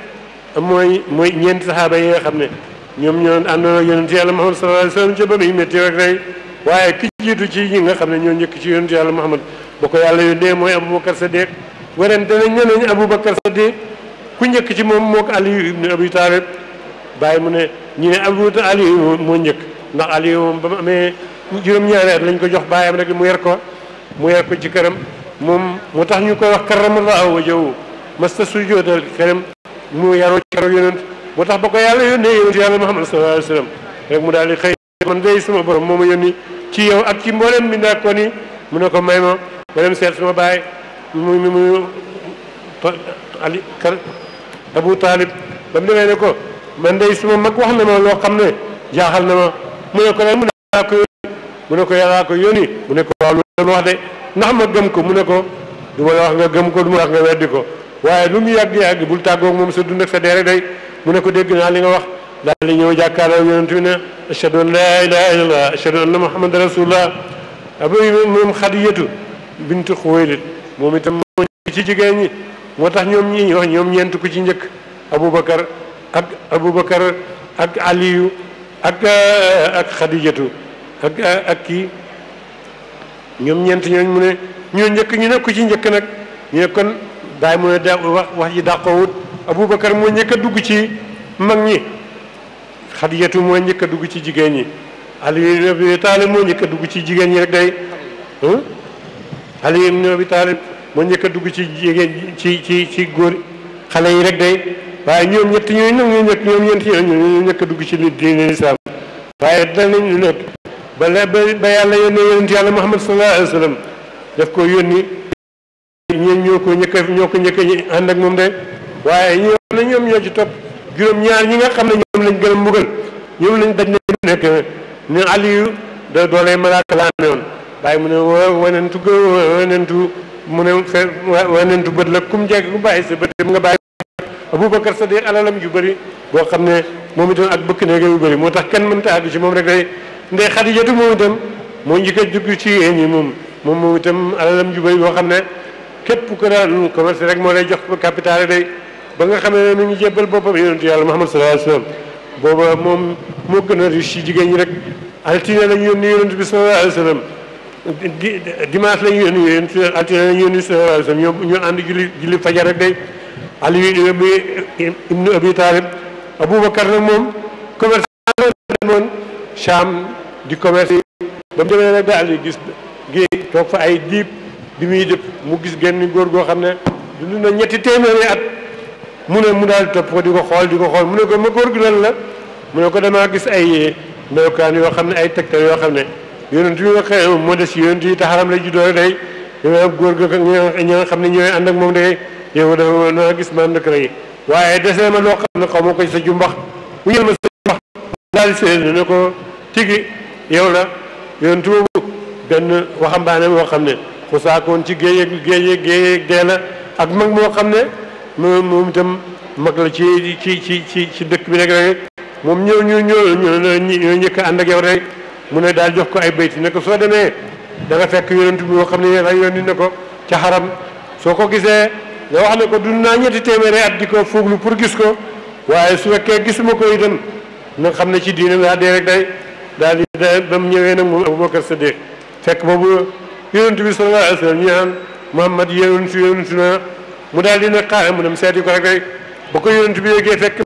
mooy ñeenti saxaaba yi nga xam ne ñoom ñoo àndoon ak yonent yàlla Muhammad sallallahu alayhi wa sallam ca ba muy métti rek rek waaye ki jiitu ci ñi nga xam ne ñoo njëkk ci yonent yàlla Muhammad ba ko yàlla yónnee mooy Aboubacar Sadiq werante nañ ñeneen Aboubacar Sadiq ku njëkk ci moom moo ko Ali ibn Abi Talib bàyyi mu ne ñu ne Ali moo njëkk ndax Ali moom ba mu amee juróom-ñaari at lañ ko jox baayam rek mu yar ko ci këram moom moo tax ñu koy wax karamallahu wajhahu masta sujjóotal këram mu yaroo ci keroog yonent moo tax ba ko yàlla yónnee yonent yàlla Muhammad sallallahu alayhi wa sallam rek mu daal di xëy man day sama borom moo ma yónni ci yow ak ci mboolem bi ndaa ko ni mu ne ko may ma dem seet sama baay mu Ali Abu Talib ba mu demee ne ko man day suma mag wax na ma loo xam ne jaaxal na ma mu ne ko lan mu ne ko yàllaa ko yónni mu ne ko waaw loolu wax de ndax ma gëm ko mu ne ko du ma la wax nga gëm ko du ma wax nga weddi ko waaye lu mu yàgg bul tàggoog moom sa dund ak sa dee rek day mu ne ko dégg naa li nga wax daal di ñëw jàkkaarloo yonent bi ne ashhadu an laa ilaha illallah ashhadu anna muhammadan rasulullah moom Xadijatu bintu Xuwaylid moom itam moo ci jigéen ñi moo tax ñoom ñi wax ñoom ñeent ku ci njëkk Aboubacar ak Aliyu ak Xadijatu ak kii ñoom ñeent ñooñ mu ne ñoo njëkk ñu ne ku ci njëkk nag ñu ne kon daay mu ne wax ji dàqoowut Aboubacar moo njëkk a dugg ci mag ñi Xadijatu moo njëkk a dugg ci jigéen ñi Ali ibn Abi Talib moo njëkk a dugg ci jigéen ñi rek day Ali ibn Abi Talib moo njëkk a dugg ci jigéen ci góor xale yi rek day waaye ñoom ñett ñooñu nag ñoom ñeent ñoo njëkk a dugg ci diine lislaam waaye danañ nag ba yàlla yónnee yonent yàlla Muhammad sallallahu alayhi wa sallam daf ko yónni ñoo ko njëkk a ànd ak moom de waaye ñoom ñoo ci topp juróom-ñaar ñi nga xam ne ñoom lañ gën a mbugal ñoom lañ daj ne nekk ne Aliyu da dooley malaaka la amee woon waaye mu ne wanentu mu ne wanentu bët la kum jekk ku bàyyi sa bët nga bàyyi Aboubacar Sadiq alalam yu bëri boo xam ne moom itam ak bëkk néega yu bëri moo tax kenn mënta àgg ci moom rek day ndey Xadijatu moom itam moo njëkk a dugg ci yéen ñi moom itam alalam yu bëri boo xam ne képp ko daan commerce rek moo lay jox capital day ba nga xam ne mi ngi jébbal boppam yonentu yàlla Muhammad sallallahu alayhi wa sallam booba moom moo gën a riche ci jigéen ñi rek altine lañu yónni yonent bi sallallahu alayhi wa sallam dimanche lañu yónni yonent altine lañu yónni sallallahu alayhi wa sallam ñoo ànd julli fajar rek day Ali ibnu Abi Talib Aboubacar nag moom commerce demoon Cham di commerce yi ba mu demee nag daal di gis toog fa ay diib bi muy dëpp mu gis genn góor goo xam ne dund na ñetti téeméeri at mu daal di topp ko di ko xool mu ne ko ma góor gi lan la mu ne ko damaa gis ay melokaan yoo xam ne ay tegtal yoo xam ne yonent yi nga xam moo des yonent yi taxaram la juddoo day góor ga ñi nga xam ne ñooy ànd ak moom day yow dafa naa gis man dëkk yi waaye desee ma loo xam ne xaw ma ko sa jumbax mu ñël ma sa jumbax daal di seen ne ko tigi yow la yonent boobu benn waxambaane moo xam ne xusaakoon ci géej dee la ak mag moo xam ne moom itam mag la ci dëkk bi rek moom ñoo njëkk ànd ak yow rek mu ne daal jox ko ay bayti ne ko soo demee da nga fekk yonent bi moo xam ne yàlla yónni na ko ca xaram soo ko gisee nga wax ne ko dund naa ñetti téeméeri at di ko fooglu pour gis ko waaye su fekkee gisuma ko itam na xam ne ci diine laa dee rek day daal di ba mu ñëwee nag moom Aboubacar Sadiq fekk boobu yonent bi sallallahu alayhi wa sallam ñu naan Muhammad yonent na mu daal di ne xaaral mu dem seeti ko rek day ba ko yonent bi yéegee fekk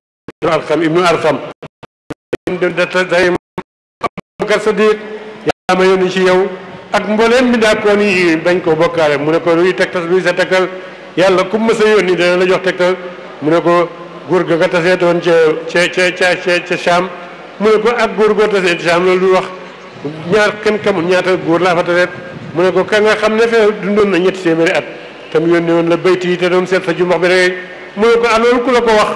ibnu Arqam day Aboubacar Sadiq yaa ma yónni ci yow ak mbooleem bi daakoon yi bañ koo bokkaale mu ne ko luy tegtal luy sa tegtal yàlla ku ma sa yónni dana la jox tegtal mu ne ko góor ga nga taseetoon ca Saam mu ne ko ak góor goo taseet Saam loolu du wax ñaar kenn kamul ñaata góor laa fa taseet mu ne ko ka nga xam ne fee dundoon na ñetti téeméeri at tam yónni woon la bayti yi te doon seet sa jumbax bi rek mu ne ko loolu ku la ko wax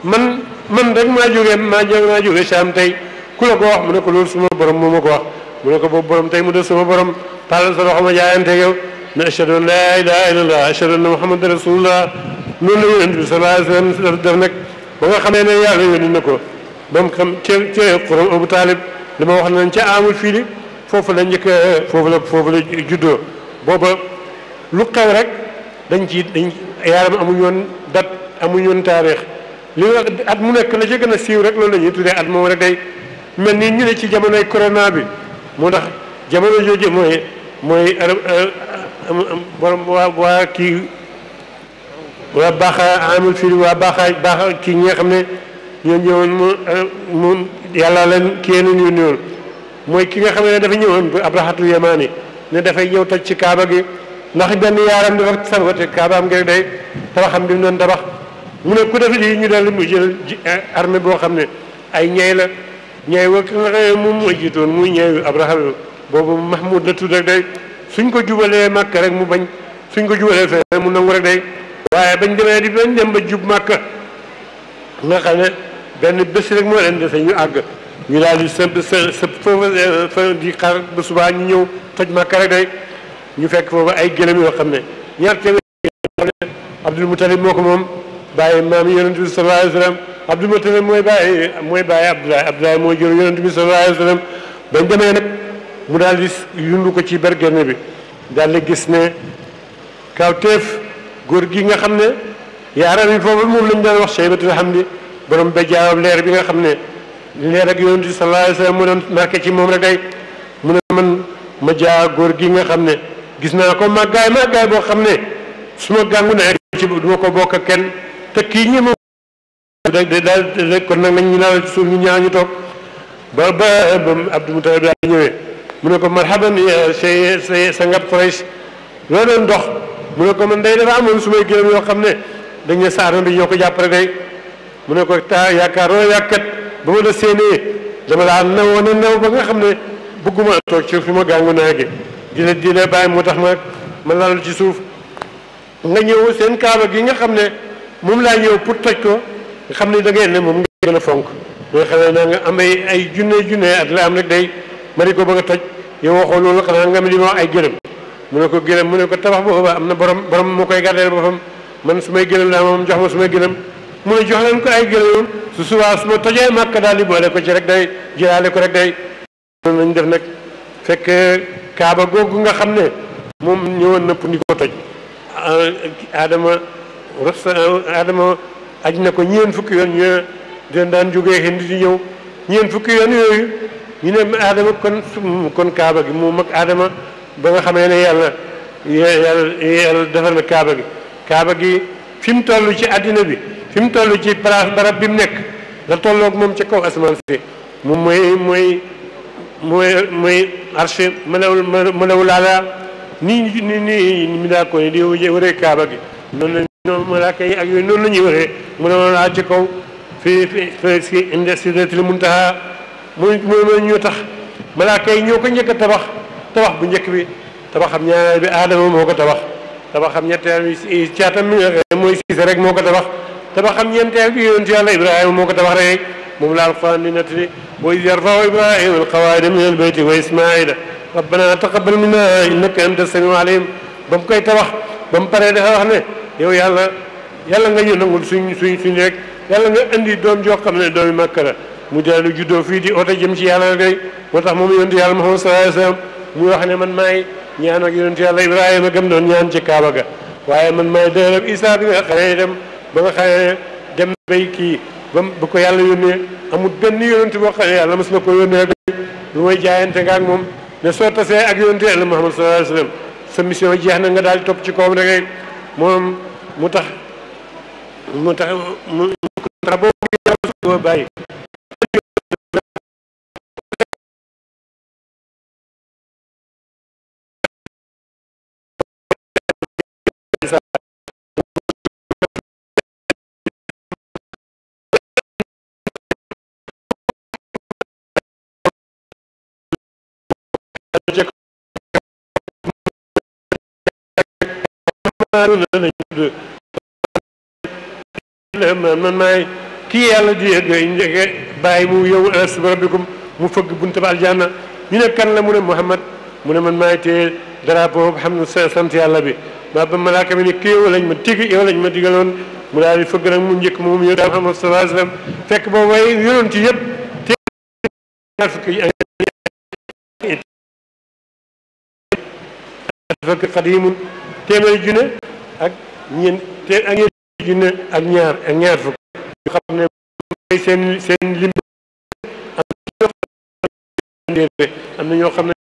man rek maa jógee Saam tey ku la ko wax mu ne ko loolu suma borom moo ma ko wax mu ne ko boobu borom tey mu def suma borom tàllal sa loxo ma jaayante yow ne ashhadu an laa ilaaha illallah ashhadu anna muhammadan rasulullah noonu la yonent bi sallallahu alayhi wa sallam def nag ba nga xamee ne yàlla yónni na ko ba mu xam ca xuram Abu Taalib li ma wax nañ ca amul fii foofu la njëkk foofu la juddoo booba lu xew rek dañ yaaram amuñu woon dat amuñu woon taarix li nga at mu nekk la ca gën a siiw rek loolu la ñuy tuddee at moom rek day mel ni ñu ne ci jamonoy corona bi moo tax jamono jooju mooy borom waa kii waa baaxa amul fii waa baaxa kii ñi nga xam ne ñoo ñëwoon mu yàlla leen kii yéen ñu ñëwoon mooy ki nga xam ne dafa ñëwoon bu Abrahatul Yamaani ne dafay ñëw toj ci Kaaba gi ndax benn yaaram dafa salwate Kaabaam gi rek day tabaxam bi mu doon tabax mu ne ku def lii ñu daal mu jël armée boo xam ne ay ñey la ñey wa ki nga xam ne moom mooy jiitoon muy ñeeyu Abraham boobu Mahmoud la tudd rek day suñ ko jubalee Makka rek mu bañ suñ ko jubalee fee mu nangu rek day waaye bañ dem ba jub Makka nga xam ne benn bés rek moo leen dese ñu àgg ñu daal di sa foofa fa di xaar ba subaa ñu ñëw toj Makka rek day ñu fekk foofa ay gëlëm yoo xam ne ñaar téeméer Abdul Mutalib moo ko moom bàyyi maam yonent bi sallallahu alayhi wa sallam Abdul Mutalib mooy bàyyi Abdoulaye moo jël yonent bi sallallahu alayhi wa sallam bañ demee nag mu daal di yundu ko ci bergerne bi daal di gis ne kawteef góor gi nga xam ne yaaram yi foofu moom lañ daan wax Shaybatul Hamdi borom béjjaawab leer bi nga xam ne leer ak yonent bi sallallahu alayhi wa sallam mu doon marqué ci moom rek day mu ne man ma jaa góor gi nga xam ne gis naa ko màggaay boo xam ne su ma gàngu na ci du ma ko bokk ak kenn te kii ñi moom daal kon nag nañ ñu naan ci suuf ñu ñaar ñu toog ba Abdou Moutalib daal ñëwee mu ne ko marhaban sa ngab Quraysh loo doon dox mu ne ko man day dafa amoon su may gërëm yoo xam ne dañ ne saarna bi ñoo ko jàppale day mu ne ko yaakaaroo yàkkat ba ma la séenee dama laa nawoon a naw ba nga xam ne bëgguma toog ci fi ma gàngu naa gi di la bàyyi moo tax ma lalu ci suuf nga ñëw seen kaaba gi nga xam ne moom laa ñëw pour toj ko nga xam ne da ngeen ne moom nga gën a fonk nga xam ne naa nga am ay junne at la am rek day ma di ko bëgg a toj yow waxoo loolu xanaa nga li ma wax ay gërëm mu ne ko gërëm mu ne ko tabax boobu am na borom moo koy gardeel boppam man su may gërëm laa moom jox ma su may gërëm mu ne jox leen ko ay gërëm su subaa su ma tojee màkk daal di boole ko ci rek day jëlaale ko rek day noonu lañ def nag fekk kaaba googu nga xam ne moom ñëwoon na pour ni ko toj Adama aj na ko ñeen fukki yoon ñu den daan jógee Hind di ñëw ñeen fukki yoon yooyu ñu ne Adama kon kaaba gi mu mag Adama ba nga xamee ne yàlla defar na kaaba gi fi mu toll ci àddina bi fi mu toll ci place barab bi mu nekk la tolloog moom ca kaw asamaan si moom mooy arché malawul ala nii mi daa ko ni di wëree kaaba gi noonu la malaaka yi ak yooyu noonu la ñuy wëree malawul ala ci kaw fi si inda sidratil muntaha mooy ñoo tax malaaka yi ñoo ko njëkk a tabax bu njëkk bi tabaxam ñaareel bi Aadama moo ko tabaxam ñetteel bi caatam mi nga xam mooy Siisa rek moo ko tabaxam ñeenteel bi yonent Yàlla Ibrahima moo ko tabax rek moom la Alxuraan di nettali wa iz yarfa'u Ibrahima al-qawaa'ida mina al-bayti wa Ismaa'iila rabbana taqabbal minna innaka anta as-samii'ul 'aliim ba mu koy tabax ba mu paree dafa wax ne yow yàlla nga ñu nangul suñ rek yàlla nga indi doom joo xam ne doomi Makka la mu dellu juddoo fii di oote jëm ci yàlla rek moo tax moom yonent Yàlla Muhammad sallallahu alayhi wa sallam muy wax ne man maay ñaan ak yonent Yàlla Ibrahima gëm doon ñaan ci Kaaba ga waaye man maay dëgëral Isaa bi nga xamee dem ba nga xamee dem bay kii ba ko yàlla yónnee amul benn yonent boo xam ne yàlla mas na ko yónnee lu may jaayante nga ak moom ne soo tasee ak yonent Yàlla Muhammad sallallahu alayhi wa sallam sa mission jeex na nga daal di topp ci kawam rek moom mu tax boobu bàyyi Haaruna lañ tudd man maay kii yàlla di bàyyi mu yow alastu bi rabbikum mu fëgg buntu ba aljanna ñu ne kan la mu ne Muhammad mu ne man maay téye drapeau xam ne sant yàlla bi maa ba malaaka mi ni kii yow lañ ma yow lañ ma digaloon mu daal di fëgg nag mu njëkk moom yow Muhammad sallallahu alayhi wasallam fekk boobu way yonent yëpp fekk xadimun téeméeri junne ak ñeent junne ak ñaar fukk yu xam ne mooy seen lim am na ñoo xam ne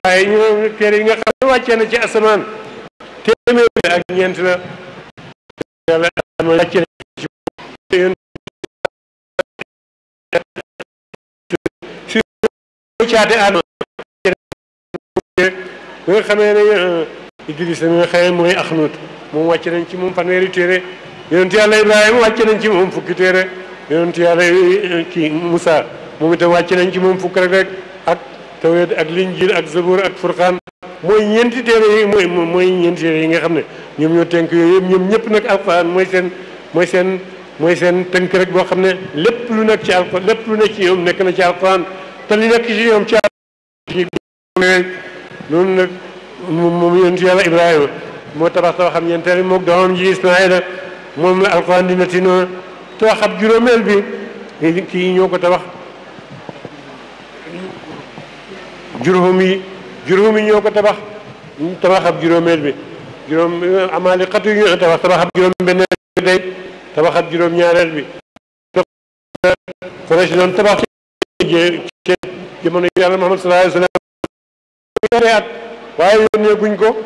waaye ñoo téere yi nga xam ne wàccee na ci asamaan téeméeri ak ñeent la yàlla wàccee na ci caate aadama bi nga xamee ne Idrissa mi nga xamee mooy Axnut moom wàcce nañ ci moom fanweeri téere yonent yàlla Ibrahima wàcce nañ ci moom fukki téere yonent yàlla kii Moussa moom itam wàcce nañ ci moom fukk rek ak Tawreet ak Linjiil ak Zabuur ak Furqaan mooy ñeenti téere yi mooy ñeenti téere yi nga xam ne ñoom ñoo tënk yooyu yëpp ñoom ñëpp nag Alxuraan mooy seen tënk rek boo xam ne lépp lu nekk ci Alxuraan lépp lu nekk ci ñoom nekk na ci Alxuraan te li nekk ci ñoom ci noonu nag moom yonent yàlla Ibrahima moo tabax xam ñeenteel moom doomam ji Ismaayla moom la Alxuraan di netti noonu tabax ab juróomeel bi kii ñoo ko tabax juróom yi ñoo ko tabax ab juróomeel bi amaali xatu yi ñoo tabax ab juróom benneel bi day tabax ab juróom ñaareel bi Quraysh doon tabax ci jamono yàlla Muhammad sallallahu alayhi wa sallam at waaye yónnee guñ ko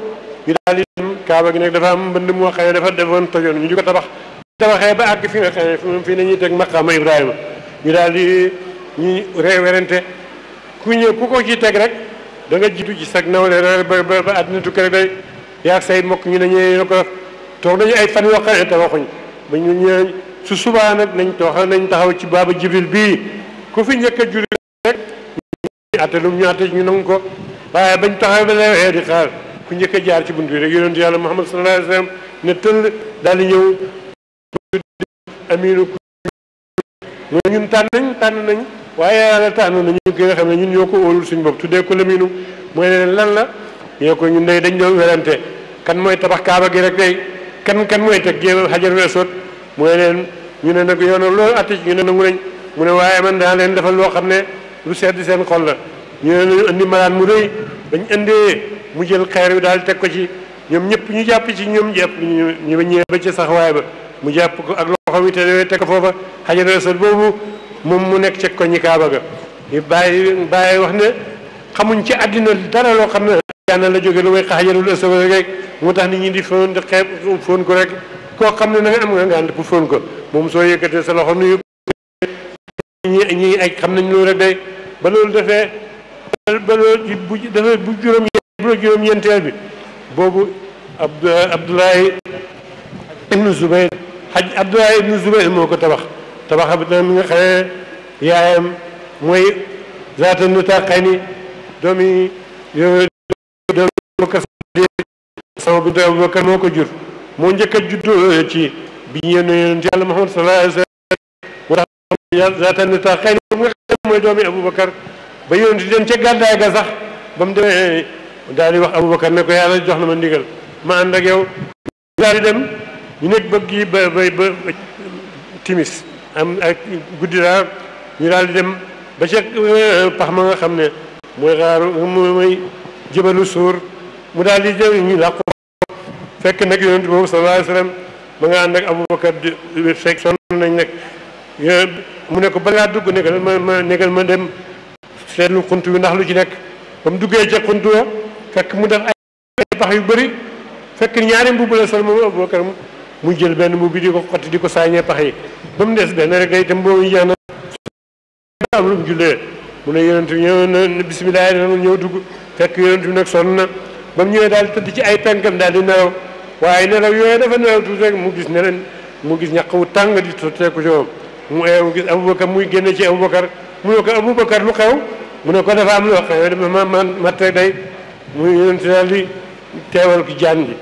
ñu daal di dem Kaaba gi nag dafa am mbënd moo xam ne dafa defoon tojoon ñu di ko tabaxee ba àgg fi nga xam ne fii nañuy teg maqaama Ibrahima ñu daal di ñu werante ku ñëw ku ko ci teg rek da nga jiitu ci sag nawle ba àddina tukki rek day yaag say mbokk ñu ne ñee ko def toog nañu ay fan yoo xam ne tabaxuñ ba ñu ñëw su subaa nag nañ taxaw ci baaba Jibril bii ku fi njëkk a julli rek attelum ñu atte ñu nangu ko waaye bañ taxaw ba lewee di xaar ku njëkk a jaar ci bunt bi rek yonent yàlla Muhammad sallallahu alayhi wa sallam ne tëll daal di ñëw aminu mu ne ñun tànn nañ waaye yàlla tànn nañu ki nga xam ne ñun ñoo ko óolul suñu bopp tuddee ko laminu mooy leen lan la ñoo ko ñun day dañ doon werante kan mooy tabax kaaba gi rek day kan mooy teg jéem xajarul aswad mooy leen ñu ne nag yoon loolu atte ci ñu ne nangu nañ mu ne waaye man daa leen defal loo xam ne lu sedd seen xol la ñu ne nañu indi malaan mu rëy bañ indee mu jël xeer bi daal teg ko ci ñoom ñëpp ñu jàpp ci ñoom jàpp ñu ba ñëwee ba ci saxwaay ba mu jàpp ko ak loxo wi te teg ko foofa xajarul aswad boobu moom mu nekk ci ko ñi kaaba ga ñu bàyyi wax ne xamuñ ci àddina dara loo xam ne yàlla la jóge lu may xajarul aswad rek moo tax nit ñi di foon di xeeb foon ko rek koo xam ne na nga am nga ngànt pour foon ko moom soo yëkkatee sa loxo nuyu ñi ay xam nañ loolu rek day ba loolu defee bu juróom-ñeenteel bi boobu Abdoulaye ibnu Zubayr Abdoulaye ibnu Zubayr moo ko tabax bi tam mi nga xamee yaayam mooy zaata nutaqayni doomi Abubakar sama bintu Abubakar moo ko jur moo njëkk a juddoo ci bi ñu yónent yàlla Muhammad sallallahu alayhi wa sallam moo tax zaata nutaqayni nga xam mooy doomi Abubakar ba yónent di dem ca gàddaay ga sax ba mu demee daal di wax Abubakar ne ko yàlla jox na ma ndigal ma ànd ak yow daal di dem ñu nekk bëgg yi ba timis am ak guddi daal ñu daal di dem ba ca pax ma nga xam ne mooy jëbalu suur mu daal di jël ñu làqu fekk nag yonent boobu sallallahu alayhi wa sallam ma nga ànd ak Abubakar di fekk sonn nañ nag mu ne ko ba ngaa dugg nekkal ma dem seetlu xunt wi ndax lu ci nekk ba mu duggee ca xunt wa fekk mu def ay pax yu bëri fekk ñaari mbubb la sol moom Abubakar mu jël benn mbubb bi di ko xotti di ko saañee pax yi ba mu des benn rek day itam boobu jeex na am lu mu jullee mu ne yonent bi ñëw na bisimilah dana ñëw dugg fekk yonent bi nag sonn na ba mu ñëwee daal di tëdd ci ay penkam daal di nelaw waaye nelaw yooyu dafa nelaw tuuti rek mu gis ñaq wu tàng di sotteeku ci moom mu eewu gis Abubakar muy génne ci Abubakar mu ne ko Abubakar lu xew mu ne ko dafa am loo xew ma mat rek day mu yonent daal di teewal ko jaan bi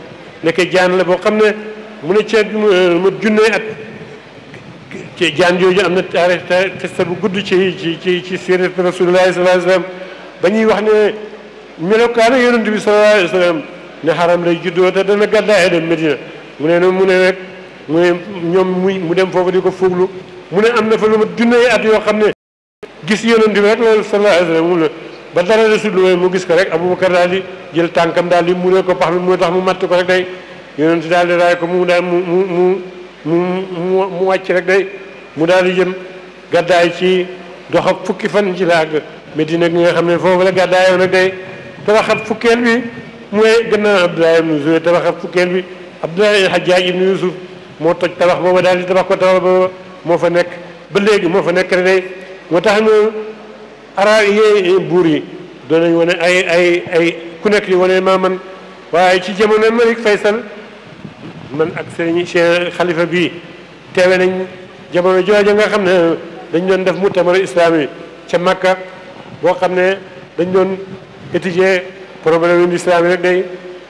nekk jaan la boo xam ne mu ne ceeb mu junnee at ci jaan jooju am na taarix xista bu gudd ci sirat rasulullahi sallallahu alayhi wa sallam ba ñuy wax ne melokaanu yonent bi sallallahu alayhi wa sallam ne xaram lay juddoo te dana gàddaay dem Medina mu ne rek mu ne ñoom mu dem foofu di ko fuuglu mu ne am na fa lu ma junnee at yoo xam ne gis yonent bi rek loolu sallallahu alayhi wa sallam mu ne ba dara desul lu mu gis ko rek Abubakar daal di jël tànkam daal di muree ko pax mi moo tax mu matt ko rek day yonent daal di raay ko mu daal mu wàcc rek day mu daal di jëm gàddaay ci dox ak fukki fan ci la àgg Medina gi nga xam ne foofu la gàddaayoon rek day tabax ab fukkeel bi mooy gannaaw Abdoulaye ibn Zubayr tabax ab fukkeel bi Abdoulaye Hajjaaj ibn Yusuf moo toj tabax booba daal di tabax ko tabax booba moo fa nekk ba léegi moo fa nekk rek day moo tax noonu arab yi buur yi doon nañ wane ay ku nekk di wane maa man waaye ci jamono Malik Faysal man ak sëriñ Cheikh xalifa bii teewe nañ jamono jooja nga xam ne dañ doon def mutamar islami ca Makka boo xam ne dañ doon étudier problème yu islam rek day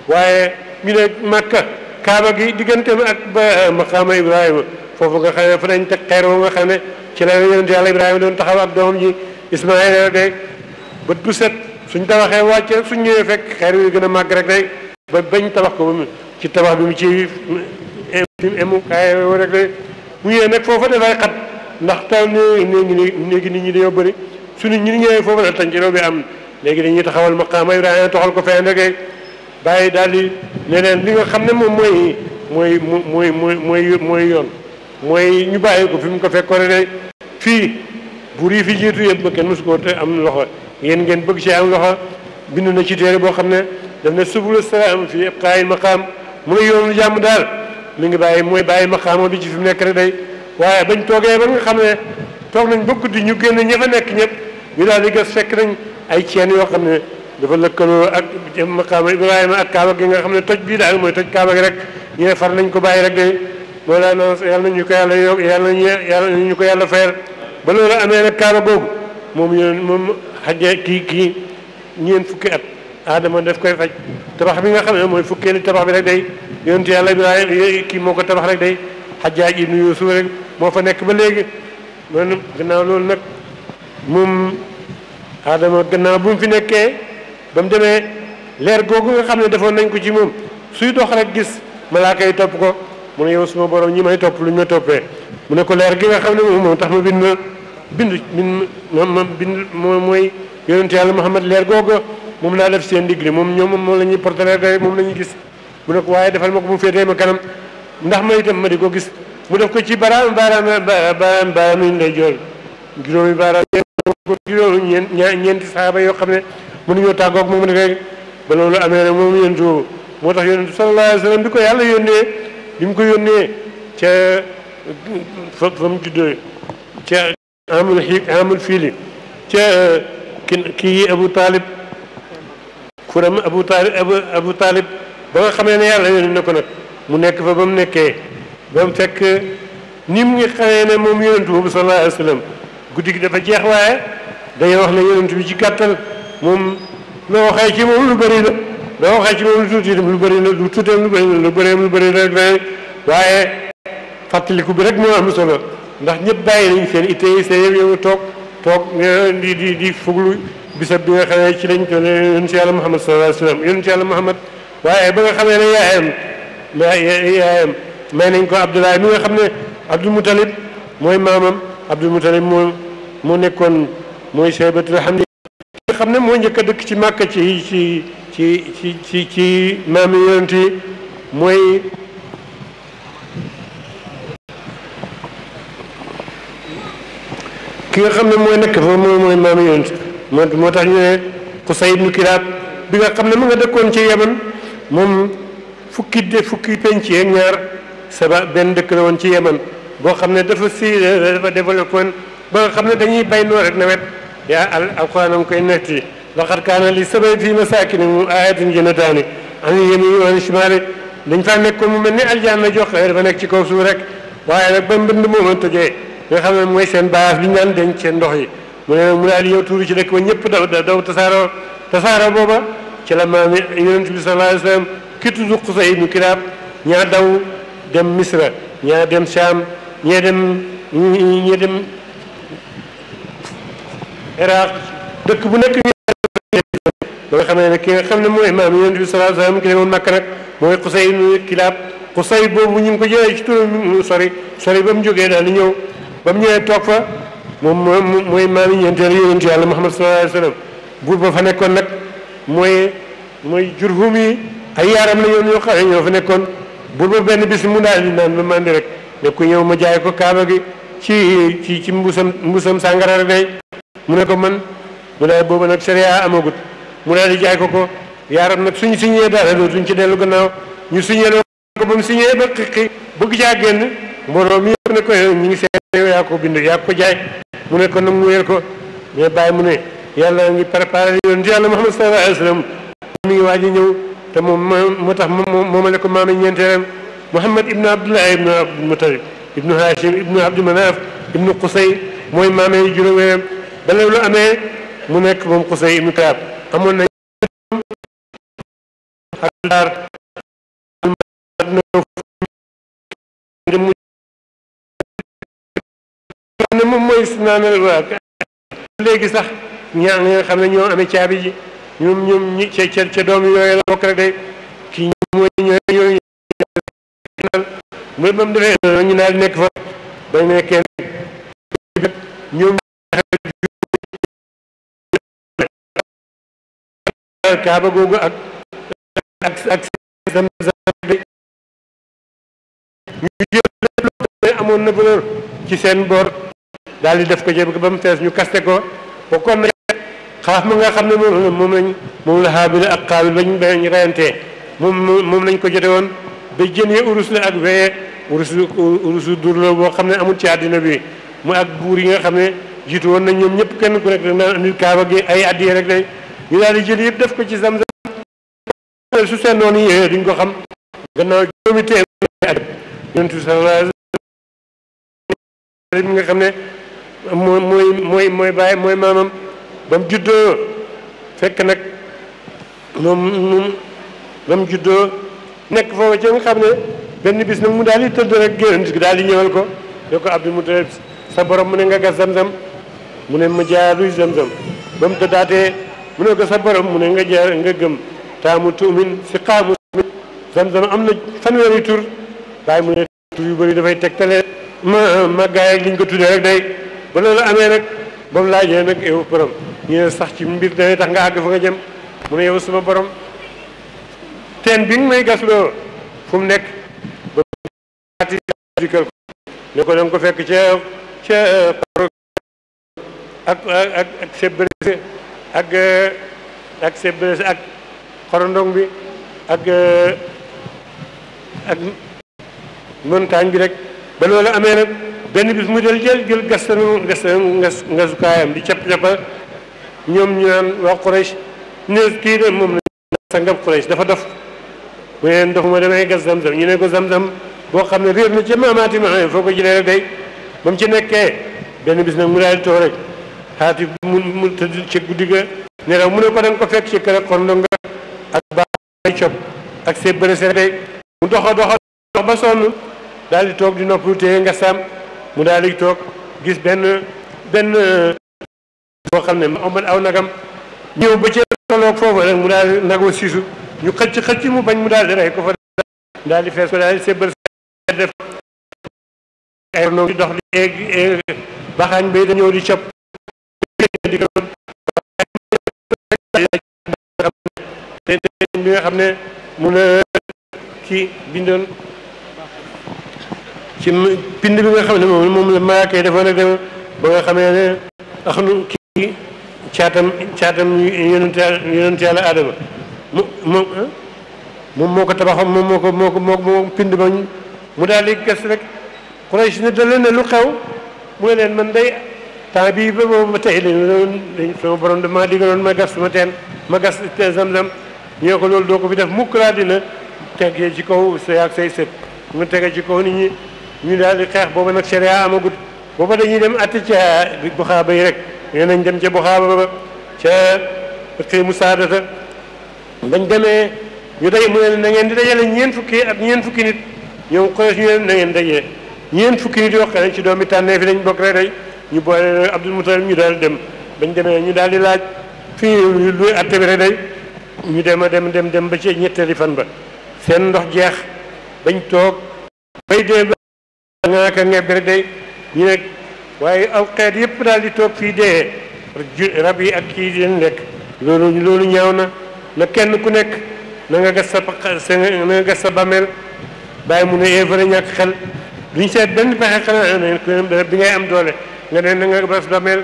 waaye ñu ne Makka Kaaba gi digganteem ak ba maqaama Ibrahima foofu nga xam ne fa nañ teg xeer boo nga xam ne ci la yonent Yàlla Ibrahima doon taxaw ak doomam ji Ismaïla rek day bët bu set suñ tabaxee wàcc rek suñ ñëwee fekk xeer yu gën a màgg rek day ba bañ tabax ko ba ci tabax bi mu ci emu kaay rek day mu ñëwee nag foofa dafay xat ndax taw néegi nit ñi dañoo bëri suñu ñi ñëwee foofu la tànciloo bi am léegi dañuy taxawal maqaama Ibrahima toxal ko fenn rek bàyyi daal di ne leen li nga xam ne moom mooy yoon mooy ñu bàyyi ko fi mu ko fekkoon rek fii buur yi fi jiitu yëpp ba kenn mosu ko te am loxo yéen ngeen bëgg ci am loxo bind na ci téere boo xam ne daf ne subulu salaam fii ibqaa'il maqaam mu ne yoonu jàmm daal mi ngi bàyyi maqaama bi ci fi mu nekk rek day waaye bañ toogee ba nga xam ne toog nañ ba guddi ñu génn ña fa nekk ñëpp ñu daal di gas fekk nañ ay ceen yoo xam ne dafa lëkkaloo ak maqaama Ibrahima ak Kaaba gi nga xam ne toj bii daal mooy toj Kaaba gi rek ñu ne far nañ ko bàyyi rek day moo laa noonu yàlla nañu ko yàlla yokk yàlla nañu ko yàlla fayal ba loolu amee nag Kaaba googu moom xajee kii ñeent fukki at Adama daf koy faj tabax bi nga xam ne mooy fukkeeli tabax bi rek day yonent Yàlla Ibrahima kii moo ko tabax rek day Hajjaaj ibnu Yuusuf rek moo fa nekk ba léegi man gannaaw loolu nag moom Adama gannaaw bu mu fi nekkee ba mu demee leer googu nga xam ne defoon nañ ko ci moom suy dox rek gis malaaka yi topp ko mu ne yow suma borom ñi may topp lu ñu ma toppee mu ne ko leer gi nga xam ne moom tax ma bind moom mooy yonent Yàlla Muhammad leer googu moom laa def seen digli moom la ñuy porté leer moom la ñuy gis mu ne ko waaye defal ma ko mu féetee ma kanam ndax ma itam ma di ko gis mu def ko ci baaraam yi lay jool juróomi baaraam ñeenti saaba yoo xam ne mënuñoo tàggoog moom rek ba loolu amee nag moom yonentu moo tax yonentu sallallahu alayhi wa sallam bi ko yàlla yónnee bi mu ko yónnee ca fa mu juddoo ca amul fiili ca kii Abu Talib kuram Abu Talib ba nga xamee ne yàlla yónni na ko nag mu nekk fa ba mu nekkee ba mu fekk ni mu ngi xamee ne moom yonentu boobu sallallahu alayhi wa sallam guddi gi dafa jeex waaye dañuy wax ne yonentu bi ci gàttal moom loo waxee ci moom lu bëri la loo waxee ci moom lu tuuti itam lu bëri la lu tuuteem lu bëri la lu bëreem lu bëri la waaye fàttaliku bi rek moo am solo ndax ñëpp bàyyi nañ seen itte yi seen yëpp yow toog di fuglu bisab bi nga xamee ci lañ toll yonent Yàlla Muhammad sallallahu alayhi wa sallam yonent Yàlla Muhammad waaye ba nga xamee ne yaayam may nañ ko Abdoulaye mi nga xam ne Abdul Mutalib mooy maamam Abdul Mutalib moo nekkoon mooy Saybatul Hamdi nga xam ne moo njëkk a dëkk ci Màkka ci maami yonent yi mooy ki nga xam ne mooy nekk fa mooy maami yonent moo tax ñu ne Qusay ibnu Kilaab bi nga xam ne mu nga dëkkoon ci Yaman moom fukki penc ak ñaar saba benn dëkk la woon ci Yaman boo xam ne dafa développé woon ba nga xam ne dañuy bay noor rek nawet yaa alquran am koy netti laqad kaana li sab'in fii masaakinihim aayatun jannataani an yamiini wa an shimaali dañ faa nekkoon mu mel ni aljanna jox dafa nekk ci kaw suuf rek waaye nag ba mbënd mooma tojee nga xam ne mooy seen baas bi ñu daan denc seen ndox yi mu ne mu daal di yow tuuru ci dëkk ba ñëpp daw tasaaroo booba ci la maami yonent bi sallallahu alayhi wa sallam ki tudd Qusay ibnu Kilaab ñaa daw dem Misra ñaa dem Sham ñee dem Iraq dëkk bu nekk ba nga xamee ne ki nga xam ne mooy maam yonent bi sallallahu alayhi wa sallam ki demoon Makka nag mooy Qusay ibnu Kilaab Qusay boobu ñu ngi ko jëlee ci turam mu sori ba mu jógee daal di ñëw ba mu ñëwee toog fa moom mooy maam yi ñeenteelu yonentu yàlla Muhammad sallallahu alayhi wa sallam buur ba fa nekkoon nag mooy Jurhum yi ay yaaram la yoon yoo xam ne ñoo fa nekkoon buur ba benn bis mu daal di naan ba mandi rek ne ku ñëw ma jaay ko kaaba gi ci mbusam sàngara rek day mu ne ko man mu daal boobu nag sharia amagut mu daal di jaay ko yaaram nag suñu signé dara dootuñ ci dellu gannaaw ñu signé ko ba mu signé ba xiqi bëgg caa génn mbooloo mi yëpp ne ko ñu ngi seet yaa ko bind yaa ko jaay mu ne ko nag mu wéer ko mais bàyyi mu ne yàlla ngi préparé yoon yàlla Muhammad sallallahu alayhi wa sallam mi ngi waaj a ñëw te moom moo tax moomale ko maama ñeenteelam Muhammad ibnu Abdullah ibnu Abdul Mutalib ibnu Hashim ibnu Abdu Manaf ibnu Qusay mooy maama yi juróomeem ba loolu amee mu nekk moom Qusay ibnu Kilaab amoon na ak ne moom mooy naanal waa léegi sax ñaa nga xam ne ñoo amee caabi ji ñoom ñi ca doom yooyu la bokk rek day kii mooy ñooy mooy ba mu defee ñu daal di nekk fa ba nekkee ñoom kaaba googu ak ñu jël amoon na valeur ci seen boor daal di def ko jëb ba mu fees ñu kaste ko bokkoon na xaaf ma nga xam ne moom la Haabil ak Qaabil bañ reyantee moom lañ ko jote woon ba jën yi urus la ak weye urusu dur la boo xam ne amul ci àddina bi mu ak buur yi nga xam ne jiitu woon nañ ñoom ñëpp kenn ku nekk rek naan andil kaaba gi ay addiye rek day ñu daal di jël yëpp def ko ci Zamzam su seen noonu yéexee duñ ko xam gannaaw juróomi téeméeri at yonent bi sallallahu alayhi wa sallam nga xam ne mooy bàyyi mooy maamam ba mu juddoo fekk nag moom ba mu juddoo nekk foofu ci nga xam ne benn bis nag mu daal di tëdd rek génn daal di ñëwal ko ne ko Abdul Mutalib sa borom mu ne nga gas Zamzam mu ne ma jaaruy Zamzam ba mu tëddaatee mu ne ko sa borom mu ne nga jaar nga gëm taamu tuumin si xaamu Zamzam am na fanweeri tur waaye mu ne tur yu bëri dafay tegtale ma gaay ak liñ ko tuddee rek day ba loolu amee rek ba mu laajee nag yow borom ñu ne sax ci mbir dana tax nga àgg fa nga jëm mu ne yow sama borom teen bi nga may gas loo fu mu nekk ba dikal ko ne ko danga ko fekk ca ak sebrese ak sebrese ak xorondong bi ak montagne bi rek ba loolu amee nag benn bis mu jël ngasukaayam di capp-cappal ñoom ñu naan waa Quraysh ne kii de moom la sangam Quraysh dafa dof mu neen dof ma damay gas Zamzam ñu ne ko Zamzam boo xam ne réer na ca maamaati ma foo ko jëlee rek day ba mu ci nekkee benn bis nag mu daal di toog rek xaati mu tëdd ci guddi ga nelaw mu ne ko danga ko fekk ci kër ak xorndonga ak baay cop ak see bëre se day mu dox ba sonn daal di toog di noppalu téye nga saam mu daal di toog gis benn boo xam ne omat aw nagam ñëw ba ci tolloog foofu rek mu daal di nagoo siisu ñu xëcc mu bañ mu daal di rey ko fa daal di fees ko daal di see bëre def ay no di dox di eeg baxaañ bay dañëw di cop di ko bi nga xam ne mun a kii bindoon ci pind bi nga xam ne moom la malaaka yi defoon rek dem ba nga xamee ne axnu kii caatam yonent yàlla Adama moom moo ko tabaxoon moom moo ko pind ba mu daal di gas rek Quraysh ne da leen ne lu xew mu ne leen man day temps bii ba boobu ba tey dañ sama borom dama digaloon ma gas sama teen ma gas Zamzam ñoo ko loolu doo ko fi def mukk laa dina teggee ci kaw say ak say sët mu tege ci kaw nit ñi ñu daal di xeex booba nag sharia amagut booba dañuy dem atti ca buxaaba yi rek nee nañ dem ca buxaaba ba ca xëy mu saadata bañ demee ñu daje mu ne na ngeen di dajale ñeent fukki nit ñoom Quraysh ñu ne na ngeen dajee ñeent fukki nit yoo xam ne ci doomi tànnee fi lañ bokk rek day ñu boole Abdul Mutalib ñu daal dem bañ demee ñu daal di laaj fii luy atte bi rek day ñu dem a dem ba ci ñetteeli fan ba seen ndox jeex bañ toog bay dee ba ngaaka ngebbi rek day ñu ne waaye aw xeet yëpp daal di toog fii dee rab yi ak kii di leen lekk loolu ñaaw na kenn ku nekk na nga gas sa bàmmeel bàyyi mu ne évra ñàkk xel duñ seet benn pexe xanaa bi ngay am doole nga ne na nga gas bàmmeel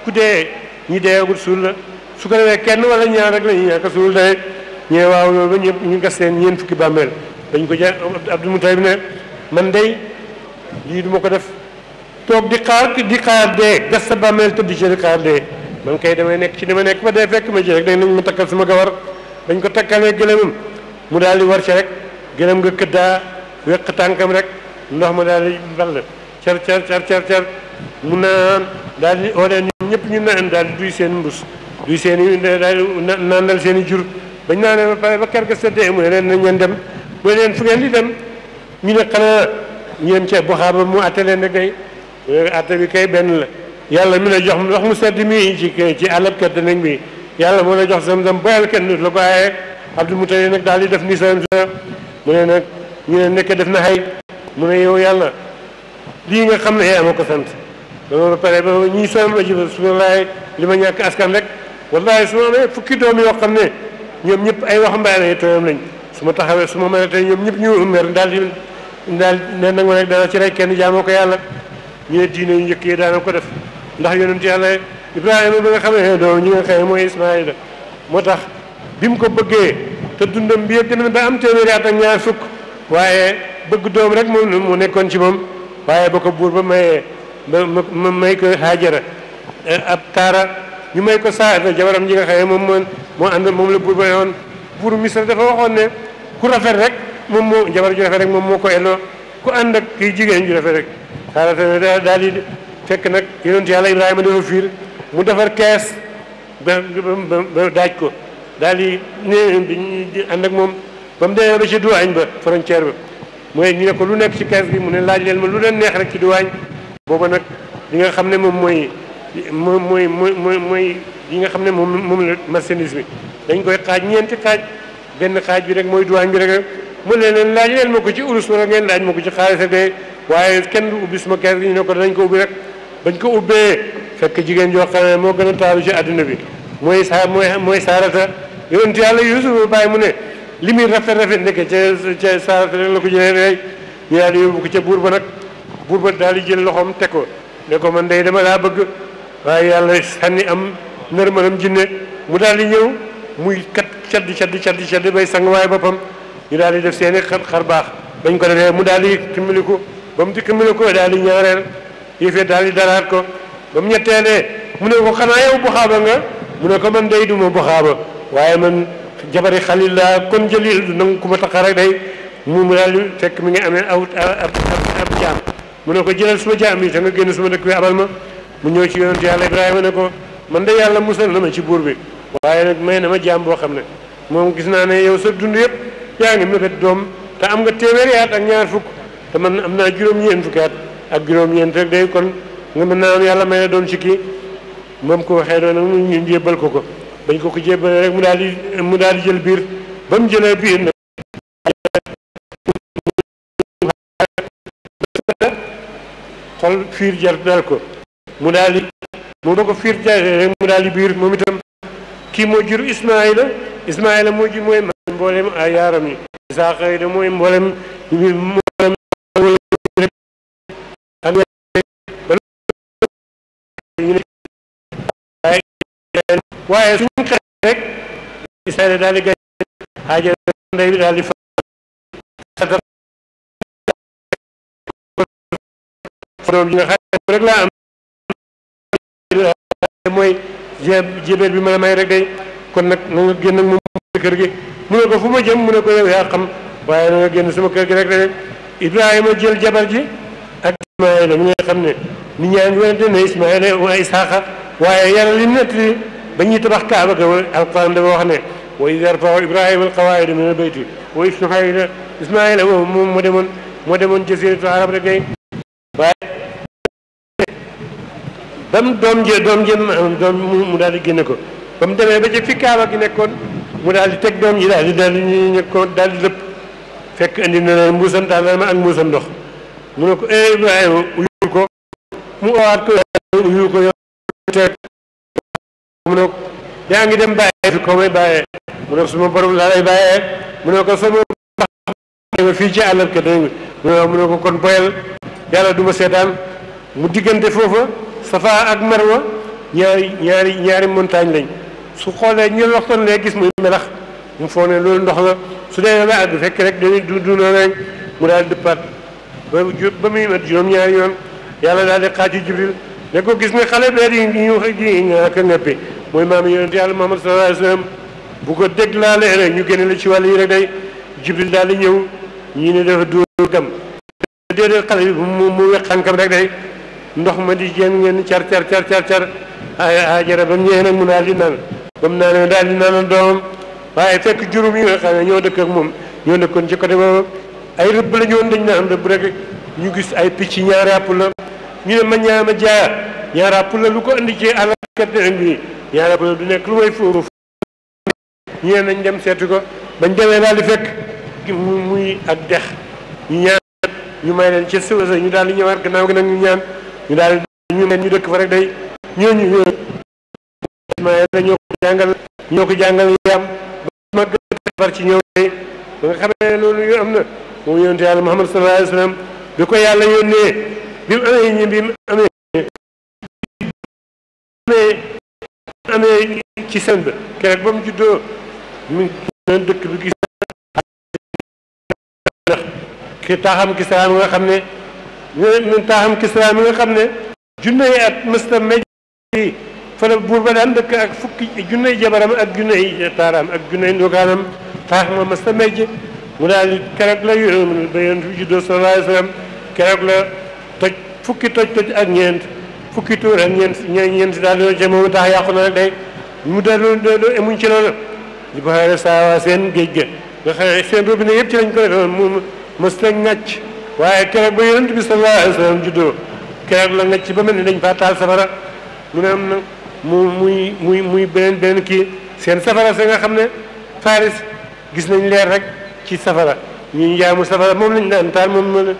ku dee ñi deeagul suul la su ko defee kenn wala ñaar rek la ñu ñàkk suul day ñee waaw loolu ba ñëpp ñu gas seen ñeent fukki bàmmeel dañ ko ja Abdul Mutalib ne man day lii duma ko def toog di xaar dee gas sa bàmmeel tëdd ci di xaar dee man kay damay nekk ci dama nekk ba dee fekk ma ci rek dañ nañ ma takkal sama gawar dañ ko takkalee gëlëmam mu daal di war ci rek gëlëm nga këddaa wéq tànkam rek ndox ma daal di ball car mu naan daal di oolee ñoom ñëpp ñu naan daal di duy seen mbus duy seen i daal di naandal seen i jur bañ naanee ba pare ba kër ga seddee mu ne leen nañ leen dem mu ne leen fu ngeen di dem ñu ne xanaa ñu dem ca Buxaaba mu atte leen rek day atte bi kay benn la yàlla mi la jox ndox mu sedd mi ci àllab kër nañ bi yàlla moo la jox Zamzam boyal kenn nit la ko aaye Abdul Mutalib nag daal di def ni sa mu ne nag ñu ne nekk def na xay mu ne yow yàlla lii nga xam ne yaa ma ko sant ba pare ba ñii soom la jël su ma laay li ma ñàkk askan rek wallahi su ma amee fukki doom yoo xam ne ñoom ñëpp ay waxambaane tooyam lañ su ma taxawee su ma mënee tey ñoom ñëpp ñu mer daal ne nag ma rek dana ci rey kenn jaamoo ko yàlla ñu ne diine yu njëkk yi daana ko def ndax yonent yàlla Ibrahima ba nga xam ne doom ñi nga xam ne mooy Ismaïla moo tax bi mu ko bëggee te dundam bi yëpp dem ba am téeméeri at ak ñaar fukk waaye bëgg doom rek moom mu nekkoon ci moom waaye ba ko buur ba mayee ma may ko Haajara ab taara ñu may ko Saarata jabaram ji nga xam ne moo ànd moom la buur ba woon buur Misra dafa waxoon ne ku rafet rek moom moo jabar ju rafet rek moom moo ko elloo ku ànd ak kii jigéen ju rafet rek Saarata daal di fekk nag yonent yàlla Ibrahima dafa fiir mu defar kees ba daaj ko daal di ne ànd ak moom ba mu demee ba ci duwaañ ba frontière ba mooy ñu ne ko lu nekk ci kees gi mu ne laaj leen ma lu leen neex rek ci duwaañ booba nag li nga xam ne moom mooy yi nga xam ne moom la marchandise bi dañ koy xaaj ñeenti xaaj benn xaaj bi rek mooy duwaañ bi rek mu ne leen laaj leen ma ko ci urus wala ngeen laaj ma ko ci xaalis ak day waaye kenn du ubbi suma kees gi ñu ne ko dañ ko ubbi rek bañ ko ubbee fekk jigéen joo xam ne moo gën a taaru ci àdduna bi mooy Saarata yonent yàlla Yuusuf bàyyi mu ne li muy rafet nekk ca Saarata rek la ko jëlee rek ñu daal di yóbbu ko ca buur ba nag buur ba daal di jël loxoom teg ko ne ko man day dama laa bëgg waaye yàlla sànni am nërmalam jinne mu daal di ñëw muy kat caddi bay sang waaye boppam ñu daal di def seeni xar baax bañ ko defee mu daal di ximmiliku ba mu di ximmiliku daal di ñaareel yëfee daal di daraat ko ba mu ñetteelee mu ne ko xanaa yow buxaaba nga mu ne ko man day duma buxaaba waaye man jabari xalil laa kon jëlil du nangu ku ma taxa rek day mu daal di fekk mi ngi amee ab jaam mu ne ko jëlal suma jaam yi te nga génn suma dëkk bi abal ma mu ñëw ci yonent yàlla Ibrahima ne ko man de yàlla musal na ma ci buur bi waaye nag may na ma jaam boo xam ne moom gis naa ne yow sa dund yëpp yaa ngi mébét doom te am nga téeméeri at ak ñaar fukk te man am naa juróom-ñeent fukki at ak juróom-ñeent rek day kon nga mën naa am yàlla may na doon ci kii moom ko waxee doon nag ñu jébbal ko bañ ko jébbalee rek mu daal di jël biir ba mu jëlee biir nag xol fiir jar dal ko mu daal di moom ba ko fiir jaree rek mu daal di biir moom itam kii moo jur Ismaïla moo jur mooy mboolem ay yaaram yi Isaaqa yi da mooy mboolem waaye suñu xeex rek Ismaïla daal di gañ Haajara ndey bi daal di fa doom ji nga xam rek laa am mooy jébéer bi ma la may rek day kon nag na nga génn ak moom kër gi mu ne ko fu ma jëm mu ne ko yow yaa xam waaye na nga génn sama kër gi rek day Ibrahima jël jabar ji ak Ismaïla mi nga xam ne nit ñaa ngi wante ne Ismaïla wa Isaaqa waaye yàlla li nettali ba ñuy tabax Kaaba ga Alxuraan dafa wax ne wa iz yarfa'u Ibrahima al-qawaa'ida min al-bayti wa Ismaa'ila moom moo demoon jasiiratu arab rek day waaye ba mu doom mu daal di génne ko ba mu demee ba ci fi kaaba gi nekkoon mu daal di teg doom ji daal di nekkoon daal di lëpp fekk indi na leen mbuusam tàndarma ak mbuusam ndox mu ne ko Ibrahima uyul ko mu owaat ko uyul ko teg mu ne ko yaa ngi dem bàyyee fi ko may bàyyee mu ne ko suma borom laa lay bàyyee mu ne ko sama fii ci àllal ka dégg mu ne ko kon boyal yàlla du ma seetaan mu diggante foofa Safa ak Marwa ñaari montagne lañ su xoolee ñu loxtoon lee gis muy melax mu foog ne loolu ndox la su dee ba àgg fekk rek dañuy du noonu mu daal dëppaat ba muy mat juróom-ñaari yoon yàlla daal di xaaju Jibril ne ko gis nga xale bee di nga ka ngappi mooy maam yonent yàlla Muhammad sallallahu alayhi wa sallam bu ko déglaalee rek ñu génne la ci wàll yi rek day Jibril daal di ñëw ñii ne dafa dóor gam déedéet xale bi mu weq xankam rek day ndox ma di jéem ngeen car Haajara ba mu ñëwee nag mu daal di naan ba mu naanee daal di naanal doomam waaye fekk juróom yi nga xam ne ñoo dëkk ak moom ñoo dëkkoon ci côté boobu ay rëbb la ñu woon dañ naan rëbb rek ñu gis ay picc ñaari àpp la ñu ne ma ñaama jaaya ñaari àpp la lu ko indi ci àllkat bi ñaari àpp la du nekk lu may foofu ñee nañ dem seetu ko bañ demee daal di fekk muy ak dex ñu ñaan ñu may leen ci suba ñu daal di ñëwaat gannaaw gi nag ñu ñaan ñu daal ñu leen ñu dëkk fa rek day ñooñu ñoo ko jàngal yam ba ma gën a far ci ñëw day ba nga xamee ne loolu yu am na moom yonent yàlla Muhammad sallallahu alayhi wa sallam bi ko yàlla yónnee bi mu amee ci seen ba keroog ba mu juddoo mi dëkk bi gis ki taaxam Kisra mi nga xam ne taaxam Kisra mi nga xam ne junney at mësta mej fa la buur ba daan dëkk ak fukki junney jabaram ak junney taaraam ak junney ndokaanam taax ma mësta mej mu daal di keroog la ba yonent bi juddoo sallallahu alayhi wa sallam keroog la toj fukki toj ak ñeent fukki tuur ak ñeent daal di ca moom tax yàqu na rek day mu daal emuñ ci loolu di ko xëy saa seen géej ga nga xam ne seen robinet yëpp ci lañ ko defoon mu mësta ŋàcc waaye keroog ba yonent bi sallallahu alayhi wa sallam juddoo keroog la ŋàcc ba mel ni dañ faa taal safara mu ne am na muy beneen kii seen safara sa nga xam ne Faris gis nañ leer rek ci safara ñu jaamu safara moom lañ daan taal moom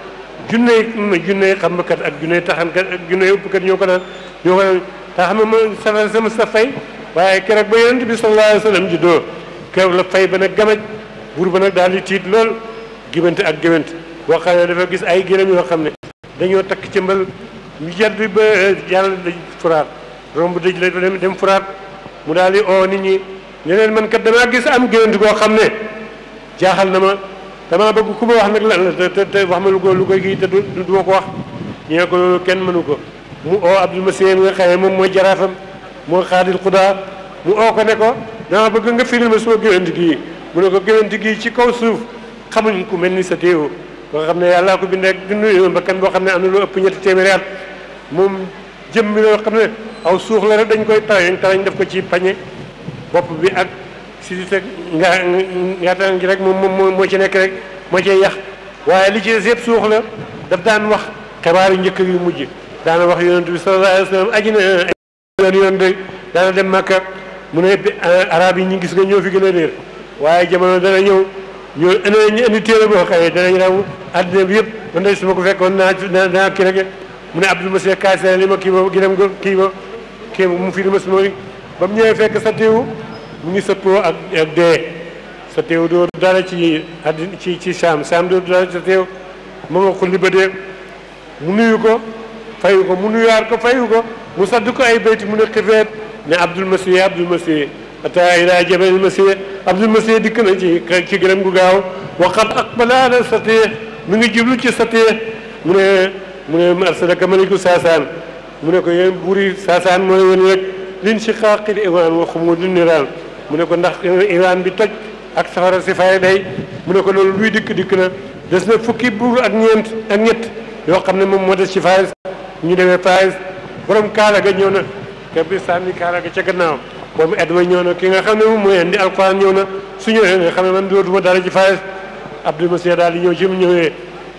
junney xambakat ak junney taxankat ak junney uppkat ñoo ko daan tax xam ne safara sama sa fay waaye keroog ba yonent bi sallallahu alayhi wa sallam juddoo keroog la fay ba nag gamaj buur ba nag daal di tiit lool gibante ak géwante boo xam ne dafa gis ay gëlëm yoo xam ne dañoo takk ci mbal ñu jàdd ba yàlla da furaat romb dëj la dem furaat mu daal di oo nit ñi ne leen man kat damaa gis am géwante goo xam ne jaaxal na ma damaa bëgg ku ma wax nag lan la te wax ma lu koy kii te du ma ko wax ñu ne ko loolu kenn mënu ko mu oo Abdul Masih mi nga xam ne moom mooy jaraafam moo xaadil xudaa mu oo ko ne ko dama bëgg nga firil ma suma géwante gii mu ne ko géwante gii ci kaw suuf xamuñ ku mel ni sa téewu boo xam ne yàllaa ko bindee dundu bakkan boo xam ne am na lu ëpp ñetti téeméeri at moom jëm mi loo xam ne aw suux la rek dañ koy talañ def ko ci pañe bopp bi ak si teg ngaataan gi rek moom moo ci nekk rek moo cee yax waaye li ci des yëpp suux la daf daan wax xibaar yu njëkk yu mujj daana wax yonent bi sallallahu alayhi wa sallam aji na yoon de daana dem Makka mu ne arab yi ñu gis nga ñoo fi gën a réer waaye jamono dana ñëw ñu indi téere boo xam ne danañ raw àddina bi yëpp man de su ma ko fekkoon naa kii rek mu ne Abdul Masih kaase li ma kii boobu ginam kii ba kii mu fi ma suma ba mu ñëwee fekk sa téewu mu ngi sëppoo ak dee sa téew doo dara ci àddina ci saam doo dara ci sa téew mu nga xulli ba dee mu nuyu ko fayu ko mu nuyuwaat ko fayu ko mu sadd ko ay bayti mu ne xifeet ne Abdul Masih ata ila jabal Masih Abdul Masih dikk na ci gërëm gu gaaw waqat aqbala ala satih mi ngi jublu ci satih mu ne arsalaka maliku saasaan mu ne ko yéen buuri saasaan mooy woon rek lin si xaaqil Iran wa xumudun niraan mu ne ko ndax Iran bi toj ak safara si fay day mu ne ko loolu luy dikk na des na fukki buur ak ñett yoo xam ne moom moo des ci Faris ñu demee Faris borom kaala ga ñëw na te bi sànni kaala ga ca gannaawam boobu et wa ñëw na ki nga xam ne moom mooy indi alquran ñëw na su ñëwee nga xam ne man dootuma dara ci Faris Abdul Masih daal di ñëw ci mu ñëwee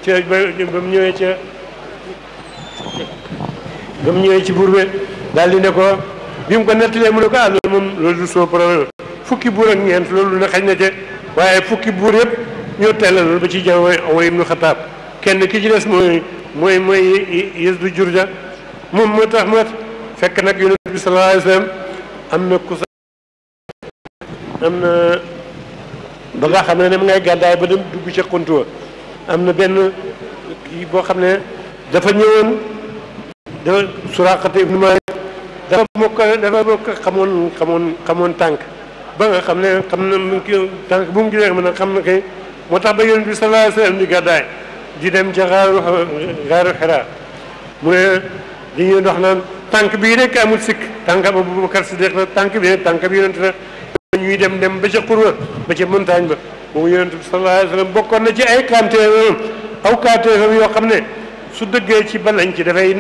ca ba mu ñëwee ca ba mu ñëwee ci buur bi daal di ne ko bi mu ko nettalee mu ne ko ah loolu moom loolu du soo problème fukki buur ak ñeent loolu ne xañ na ca waaye fukki buur yëpp ñoo tellal loolu ba ci jamono Omar ibnu Xataab kenn ki ci des mooy Yazid Jurja moom moo tax moo fekk nag yonent bi sallallahu alayhi wa sallam am na ku am na ba nga xam ne mu ngay gàddaay ba dem dugg ca xuntuwa am na benn kii boo xam ne dafa ñëwoon dafa Suraqata ibnu Maalik dafa bokk xamoon tànk ba nga xam ne xam na tànk bu mu gisee mën a xam na kay moo tax ba yonent bi sallallahu alayhi wa sallam di gàddaay di dem ca xaaru Xiraa mu ne dañuy dox naan tànk bii rek amul sikk tànk Abubakar Siddiq la tànk bi rek tànk bi yonent la ñuy dem ba ca xurwa ba ca montagne ba moom yonent bi sallallahu alayhi wa sallam bokkoon na ci ay kaamteefam yoo xam ne su dëggee ci balañ ci dafay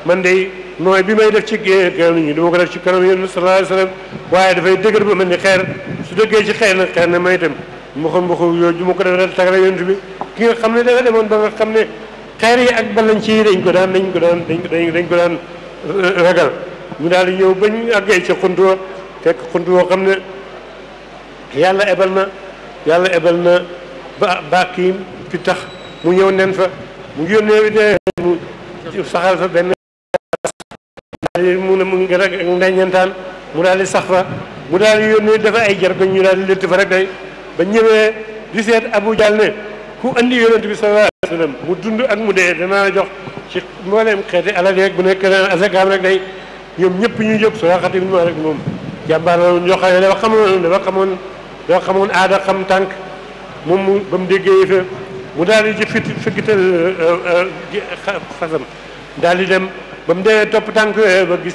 man de nooy bi may def ci kanam ñi dama ko def ci kanam yonent bi sallallahu alayhi wa sallam waaye dafay dëgër ba mel ni xeer su dëggee ci xeer na may itam mboxu yooyu du ma ko def tagara yonent bi ki nga xam ne dafa demoon ba nga xam ne xeer yi ak balañ ci dañ ko daan ragal ñu daal di ñëw bañ àggee ci xuntuwa fekk xuntuwoo xam ne yàlla ebal na ba kii fi tax mu ñëw nen fa mu yónnee de mu saxal fa benn mu ngi rek ak ndeññantaan mu daal di sax fa mu daal di yónnee dafa ay jargoñ ñu daal di lëtt fa rek day ba ñëwee di seet Abu Jahl ne ku andi yonent bi sallallahu alayhi wa sallam mu dund ak mu dee danaa la jox ci mbooleem xeeti alal yeeg bu nekk asakaam rek day ñoom ñëpp ñu jóg Suraqata ibn Maalik rek moom jàmbaar la woon yoo xam ne dafa xamoon aada xam tànk moom mu ba mu déggee fa mu daal di fëggital fasam daal di dem ba mu demee topp tànk yooyu ba gis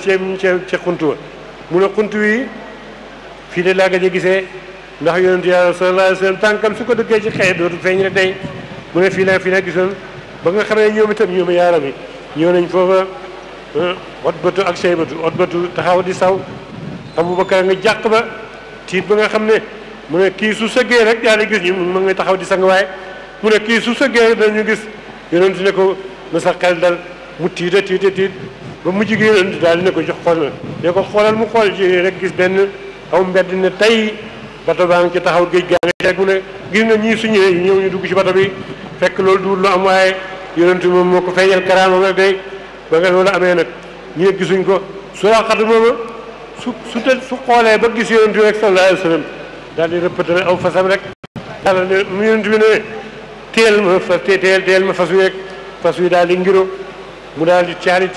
ca xuntu wa mu ne xuntu wi fii de laa gëj a gisee ndax yonent yàlla sallallahu alayhi wa sallam tànkam su ko dëggee ci xëy dootu feeñ rek day mu ne fii laa gisoon ba nga xamee ñoom itam ñoom yaaram yi ñëw nañ foofa Utbatu ak Shaybatu Utbatu taxaw di saw Abubakar nga jàq ba tiit ba nga xam ne mu ne kii su sëggee rek yaa di gis ñu ma nga taxaw di sang waaye mu ne kii su sëggee dañu gis yonent ne ko na sa xel dal mu tiit ba mujj gi yonent daal ne ko jox xool ne ko xoolal mu xool ci rek gis benn aw mbedd ne tey bato baa ngi ci taxaw géej gaa ngi rek mu ne gis nga ñii su ñëwee ñëw ñu dugg ci bato bi fekk loolu duul lu am waaye yonent moom moo ko feeñal karaamam rek day ba nga loolu amee nag ñu ne gisuñ ko Suraqata mooma su xoolee ba gis yonent bi rek sallallahu alayhi wa sallam daal di rëppatale aw fasam rek yàlla ne mu yonent bi ne teel ma fas wi rek fas wi daal di ngiro mu daal di caari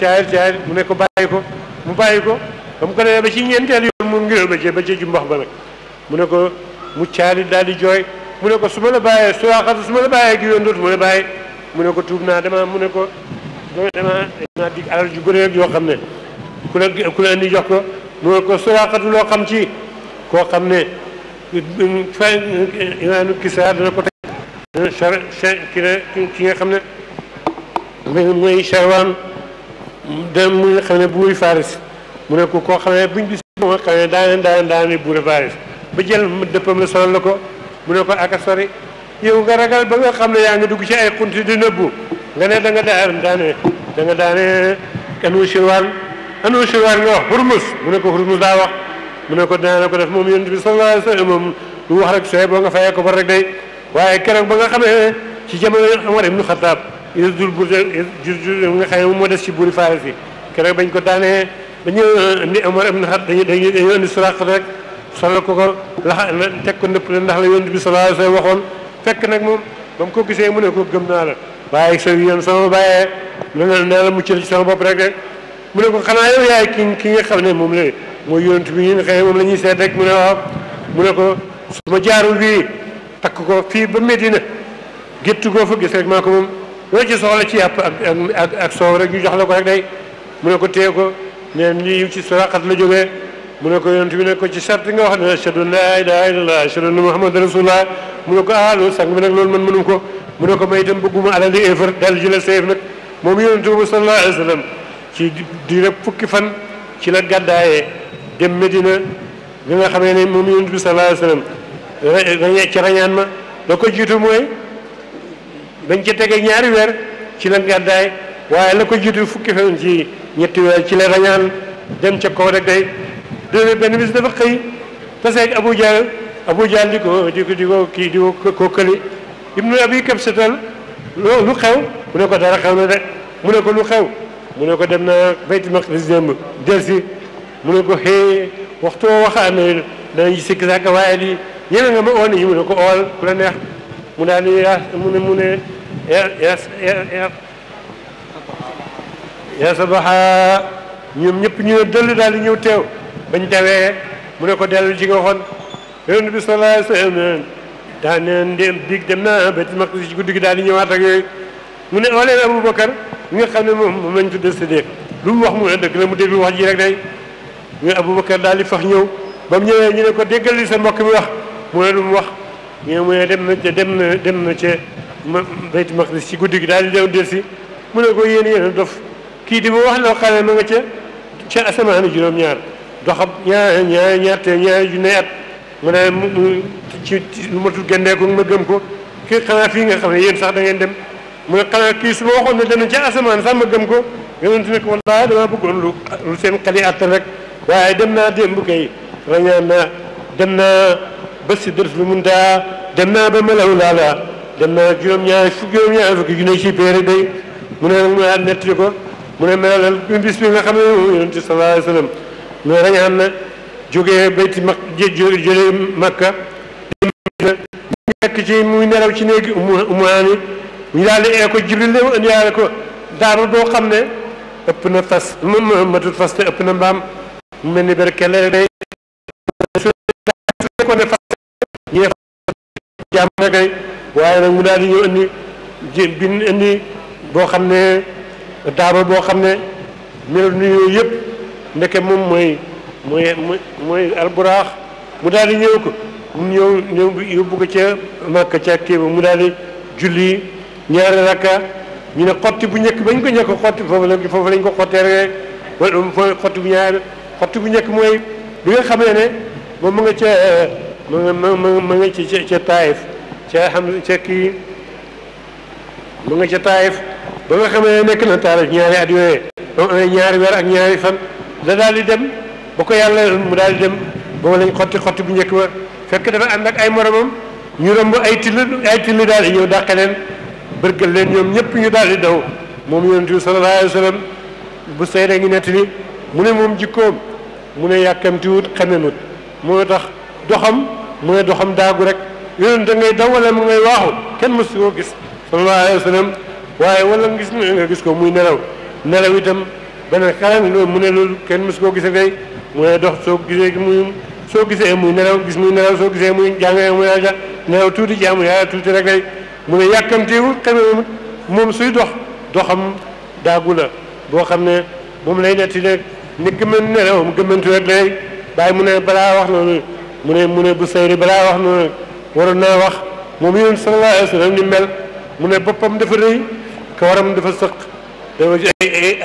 mu ne ko bàyyi ko mu bàyyi ko ba mu ko demee ba ci ñeenteel yoon mu ngiro ba ca jumbax ba nag mu ne ko mu caari daal di jooy mu ne ko su ma la bàyyee Suraqata su ma la bàyyee gi yoon dootu ma la bàyyi mu ne ko tuub naa mu ne ko dama dig alal ju bëri rek yoo xam ne ku la indi jox ko mu ne ko Suraqata loo xam ci koo xam ne imaanu Kisra dana ko teg ki nga xam ne mooy Sharwan mu nga xam ne buuri Faris mu ne ko koo xam ne buñ gis moo nga xam ne daane buuri Faris ba jël dëppam la sonal la ko mu ne ko aka sori yow nga ragal ba nga xam ne yaa ngi dugg ci ay xunti di nëbbu nga ne da nga daane anu Sharwan nga wax Hurmus mu ne ko Hurmus daa wax mu ne ko dana ko def moom yonent bi sallallahu alayhi wa sallam moom lu wax rek sooy boo nga fayee ko ba rek day waaye keroog ba nga xamee ci jamono Umar ibnu Xattaab Yazidul Burja nga xam ne moom moo des ci buuri Faris yi keroog bañ ko daanee ba ñu indi Umar ibnu Xattaab dañu indi Suraqata rek solal ko teg ko ndëpp la ndax la yonent bi sallallahu alayhi wa sallam waxoon fekk nag moom ba mu ko gisee mu ne ko gëm naa la waaye sa yoon sama bàyyee naa la muccal ci sama bopp rek de mu ne ko xanaa yow yaay ki nga xam ne moom la mooy yonent bi nga xam ne moom la ñuy seet rek mu ne waaw mu ne ko su ma jaarul fii takk ko fii ba Medina géttu goo fa gis rek maa ko moom loo ci soxla ci yàpp ak soow rek ñu jox la ko rek day mu ne ko téye ko neen lii ci Suraqata la jógee mu ne ko yonent bi ne ko ci sart nga wax ne ashhadu an laa ilaaha illallah ashhadu anna muhammadan rasulullah mu ne ko loolu sang bi nag loolu man mënum ko mu ne ko may itam bëgguma alal di effort dal jëla seef nag moom yonent bi sallallahu alayhi wa sallam ci diirab fukki fan ci la gàddaayee dem Medina bi nga xamee ne moom yonent bi sallallahu alayhi wasallam ci rañaan ma la ko jiitu mooy bañ ca tege ñaari weer ci la gàddaay waaye la ko jiitu fukki fan ci ñetti weer ci la rañaan dem ca kaw rek day dé benn bis dafa xëy taseeg Abu Jahl di ko këli ibnu abi kabsatal lu xew mu ne ko dara xew na de mu ne ko lu xew mu ne ko dem na Baytul Maqdis démb delsi mu ne ko xëy waxtu waxaan ne danañ sikk sàkk waaye di ñeme nga ma oon yi mu ne ko ool ku la neex mu daal di mu ne yaa sabaxa ñoom ñëpp ñu ne dëll daal di ñëw teew bañ tawee mu ne ko dellu ci nga waxoon yonent bi sallallahu alayhi wasallam daa neen biig dem na Baytul Maqdis ci guddi gi daal di ñëwaat ak yooyu mu ne ooleen Aboubacar mi nga xam ne moom lañ tudde Siddiq lu mu wax mu ne dëgg la mu déglu wax ji rek day ñu Aboubacar daal di fax ñëw ba mu ñëwee ñu ne ko déggal li sa mbokk mi wax mu ne lu mu wax ñu mu ne dem na ca Baytul Maqdis ci guddi gi daal di del si mu ne ko yéen dof kii di ma wax loo xam ne ma nga ca asamaanu juróom-ñaar doxab ñaari junne at mu ne ci lu matul gendeeku ma gëm ko kii xanaa fii nga xam ne yéen sax da ngeen dem mu ne xanaa kii su ma waxoon ne dem na ca asamaan sax ma gëm ko yonent ne ko wallaahi dama bëggoon lu seen xel yi attan rek waaye dem naa démb kay rañaan naa dem naa ba Sidratul Muntaha dem naa ba Malaw Laala dem naa juróom-ñaar fukki junne ci péere day mu ne nag mu ne nettali ko mu ne melal bis bi nga xam ne moom yonent sallallahu alayhi wasallam mu ne rañaan na jógee bayti jëlee Makka nekk ci muy nelaw ci néegi Ummu Haani ñu daal di ee ko Jibril de indiwaale ko daaba boo xam ne ëpp na fas matut fas te ëpp na mbaam mu mel ni berkelle day su ko ne fas ñee jàmm na kay waaye nag mu daal di ñëw indi boo xam ne daaba boo xam ne melu ni yooyu yëpp ndeke moom mooy alburaax mu daal di ñëw ko mu ñëw yóbbu ko ca Makka ca kii mu daal di julli ñaari rakka ñu ne xotti bu njëkk bañ ko ñëkk xotti foofu lañ ko xottee rek xotti bu ñaari xotti bu njëkk mooy bi nga xamee ne moom ma nga ca ma nga ca Taayif ca xam ca kii ma nga ca Taayif ba nga xamee ne nekk na Taayif ñaari at yooyee moom amee ñaari weer ak ñaari fan da daal di dem ba ko yàlla mu daal di dem boobu lañ xotti bu njëkk ba fekk dafa ànd ak ay moromam ñu romb ay till daal di ñëw dàqe leen bërgal leen ñoom ñëpp ñu daal di daw moom yonent bi sallallahu alayhi wa sallam bu sayda ngi nettali mu ne moom jikkoom mu ne yàkkamtiwut xamemut moo tax doxam mu ne doxam daagu rek yonent da ngay daw wala mu ngay waaxu kenn mësu koo gis sallallahu alayhi wa sallam waaye wala nga gis ko muy nelaw itam beneen xalan loolu mu ne loolu kenn mësu koo gisee kay mu ne dox soo gisee muy nelaw gis muy nelaw soo gisee muy jàng muy nelaw tuuti jaamu yàlla tuuti rek lay mu ne yàkkamtiwul xamee moom suy doxam daagu la boo xam ne moom lay netti rek ni gëmman nelaw mu gëmmantu rek lay bàyyi mu ne balaa wax noonu mu ne bu sayri balaa wax noonu waroon naa wax moom yonent sallallahu alayhi wa sallam ni mel mu ne boppam dafa rëy kawaram dafa sëq dafa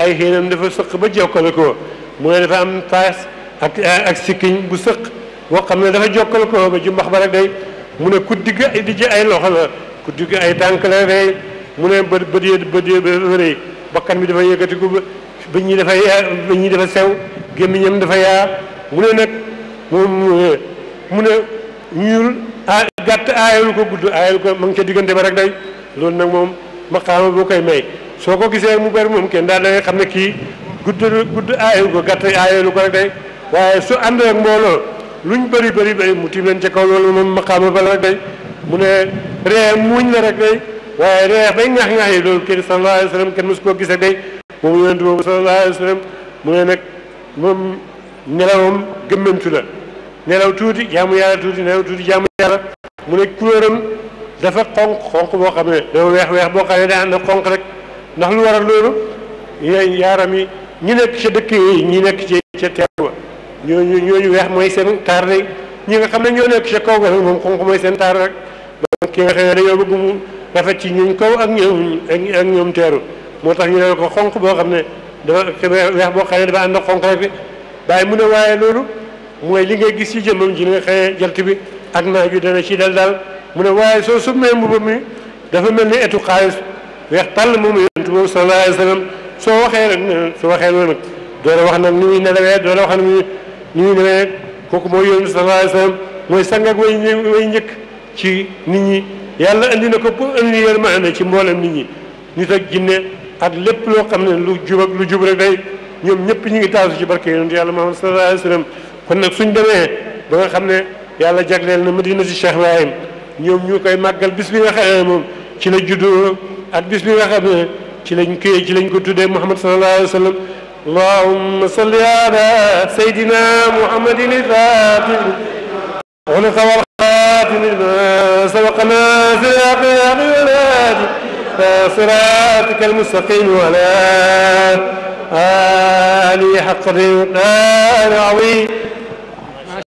ay xiinam dafa sëq ba jokkale ko mu ne dafa am taas ak sikkiñ bu sëq boo xam ne dafa jokkal ko ba jumbax ba rek day mu ne ku digg ay loxo la ku digg ay tànk la day mu ne bët dafa rëy bakkan bi dafa yëkkatiku bëñ ñi dafa sew gémmiñam dafa yaa mu ne nag mu ne ñuul gàtt aayalu ko gudd aayalu ko ma ngi ca diggante ba rek day loolu nag moom maqaama boo koy may soo ko gisee mu bari moom kenn daal da ngay xam ne kii gudd aayalu ko gàtt aayalu ko rek day waaye su ànd ak mbooloo luñ bëri mu tiim leen ca kaw loolu moom maqaama ba la rek day mu ne ree muuñ la rek day waaye ree bay ŋaax yi loolu kenn sallallahu alayhi wa sallam kenn mosu koo gis rek day moom yonent boobu sallallahu alayhi wa sallam mu ne nag moom nelawam gëmmantu la nelaw tuuti jaamu yàlla tuuti nelaw tuuti jaamu yàlla mu ne couleuram dafa xonq boo xam ne dafa weex boo xam ne daa ànd ak xonq rek ndax lu waral loolu yaaram yi ñi nekk ca dëkk yi ñi nekk ci ca teewa ñooñu weex mooy seen taar day ñi nga xam ne ñoo nekk ca kaw ga moom xonq mooy seen taar rek ba ki nga xam ne dañoo bëgg mu rafet ci ñuñ kaw ak ñoom teeru moo tax ñu ne ko xonq boo xam ne dafa weex boo xam ne dafa ànd ak xonq rek bàyyi mu ne waaye loolu mooy li ngay gis ci jëmmam ji nga xëyee jant bi ak naaj bi dana ci dal daal mu ne waaye soo summee mbuba mi dafa mel ni etu xaalis weex tàll moom yonent boobu sallallahu alayhi wa sallam soo waxee rek soo waxee loolu nag doo la wax nag ni muy nelawee doo la wax nag ni muy nelawee kooku mooy yonent sallallahu alayhi wa sallam mooy sang ak way njëkk ci nit ñi yàlla andi na ko pour andi yërmande ci mboolem nit ñi nit ak jinne ak lépp loo xam ne lu jub ak lu jub rek day ñoom ñëpp ñu ngi taasu ci barke yonent yàlla Muhammad sallallahu alayhi wa sallam kon nag suñ demee ba nga xam ne yàlla jagleel na Madina si Cheikh Ibrahim ñoom ñu koy màggal bis bi nga xam ne moom ci la juddoo ak bis bi nga xam ne ci lañ ko tuddee Muhammad sallallahu alayhi wa sallam allahumma salli ala sayyidina muhammadin al-fatih ولك والخاتم لما سبق ناصر الأخلاق والهادي صراطك المستقيم وعلى آله حق العظيم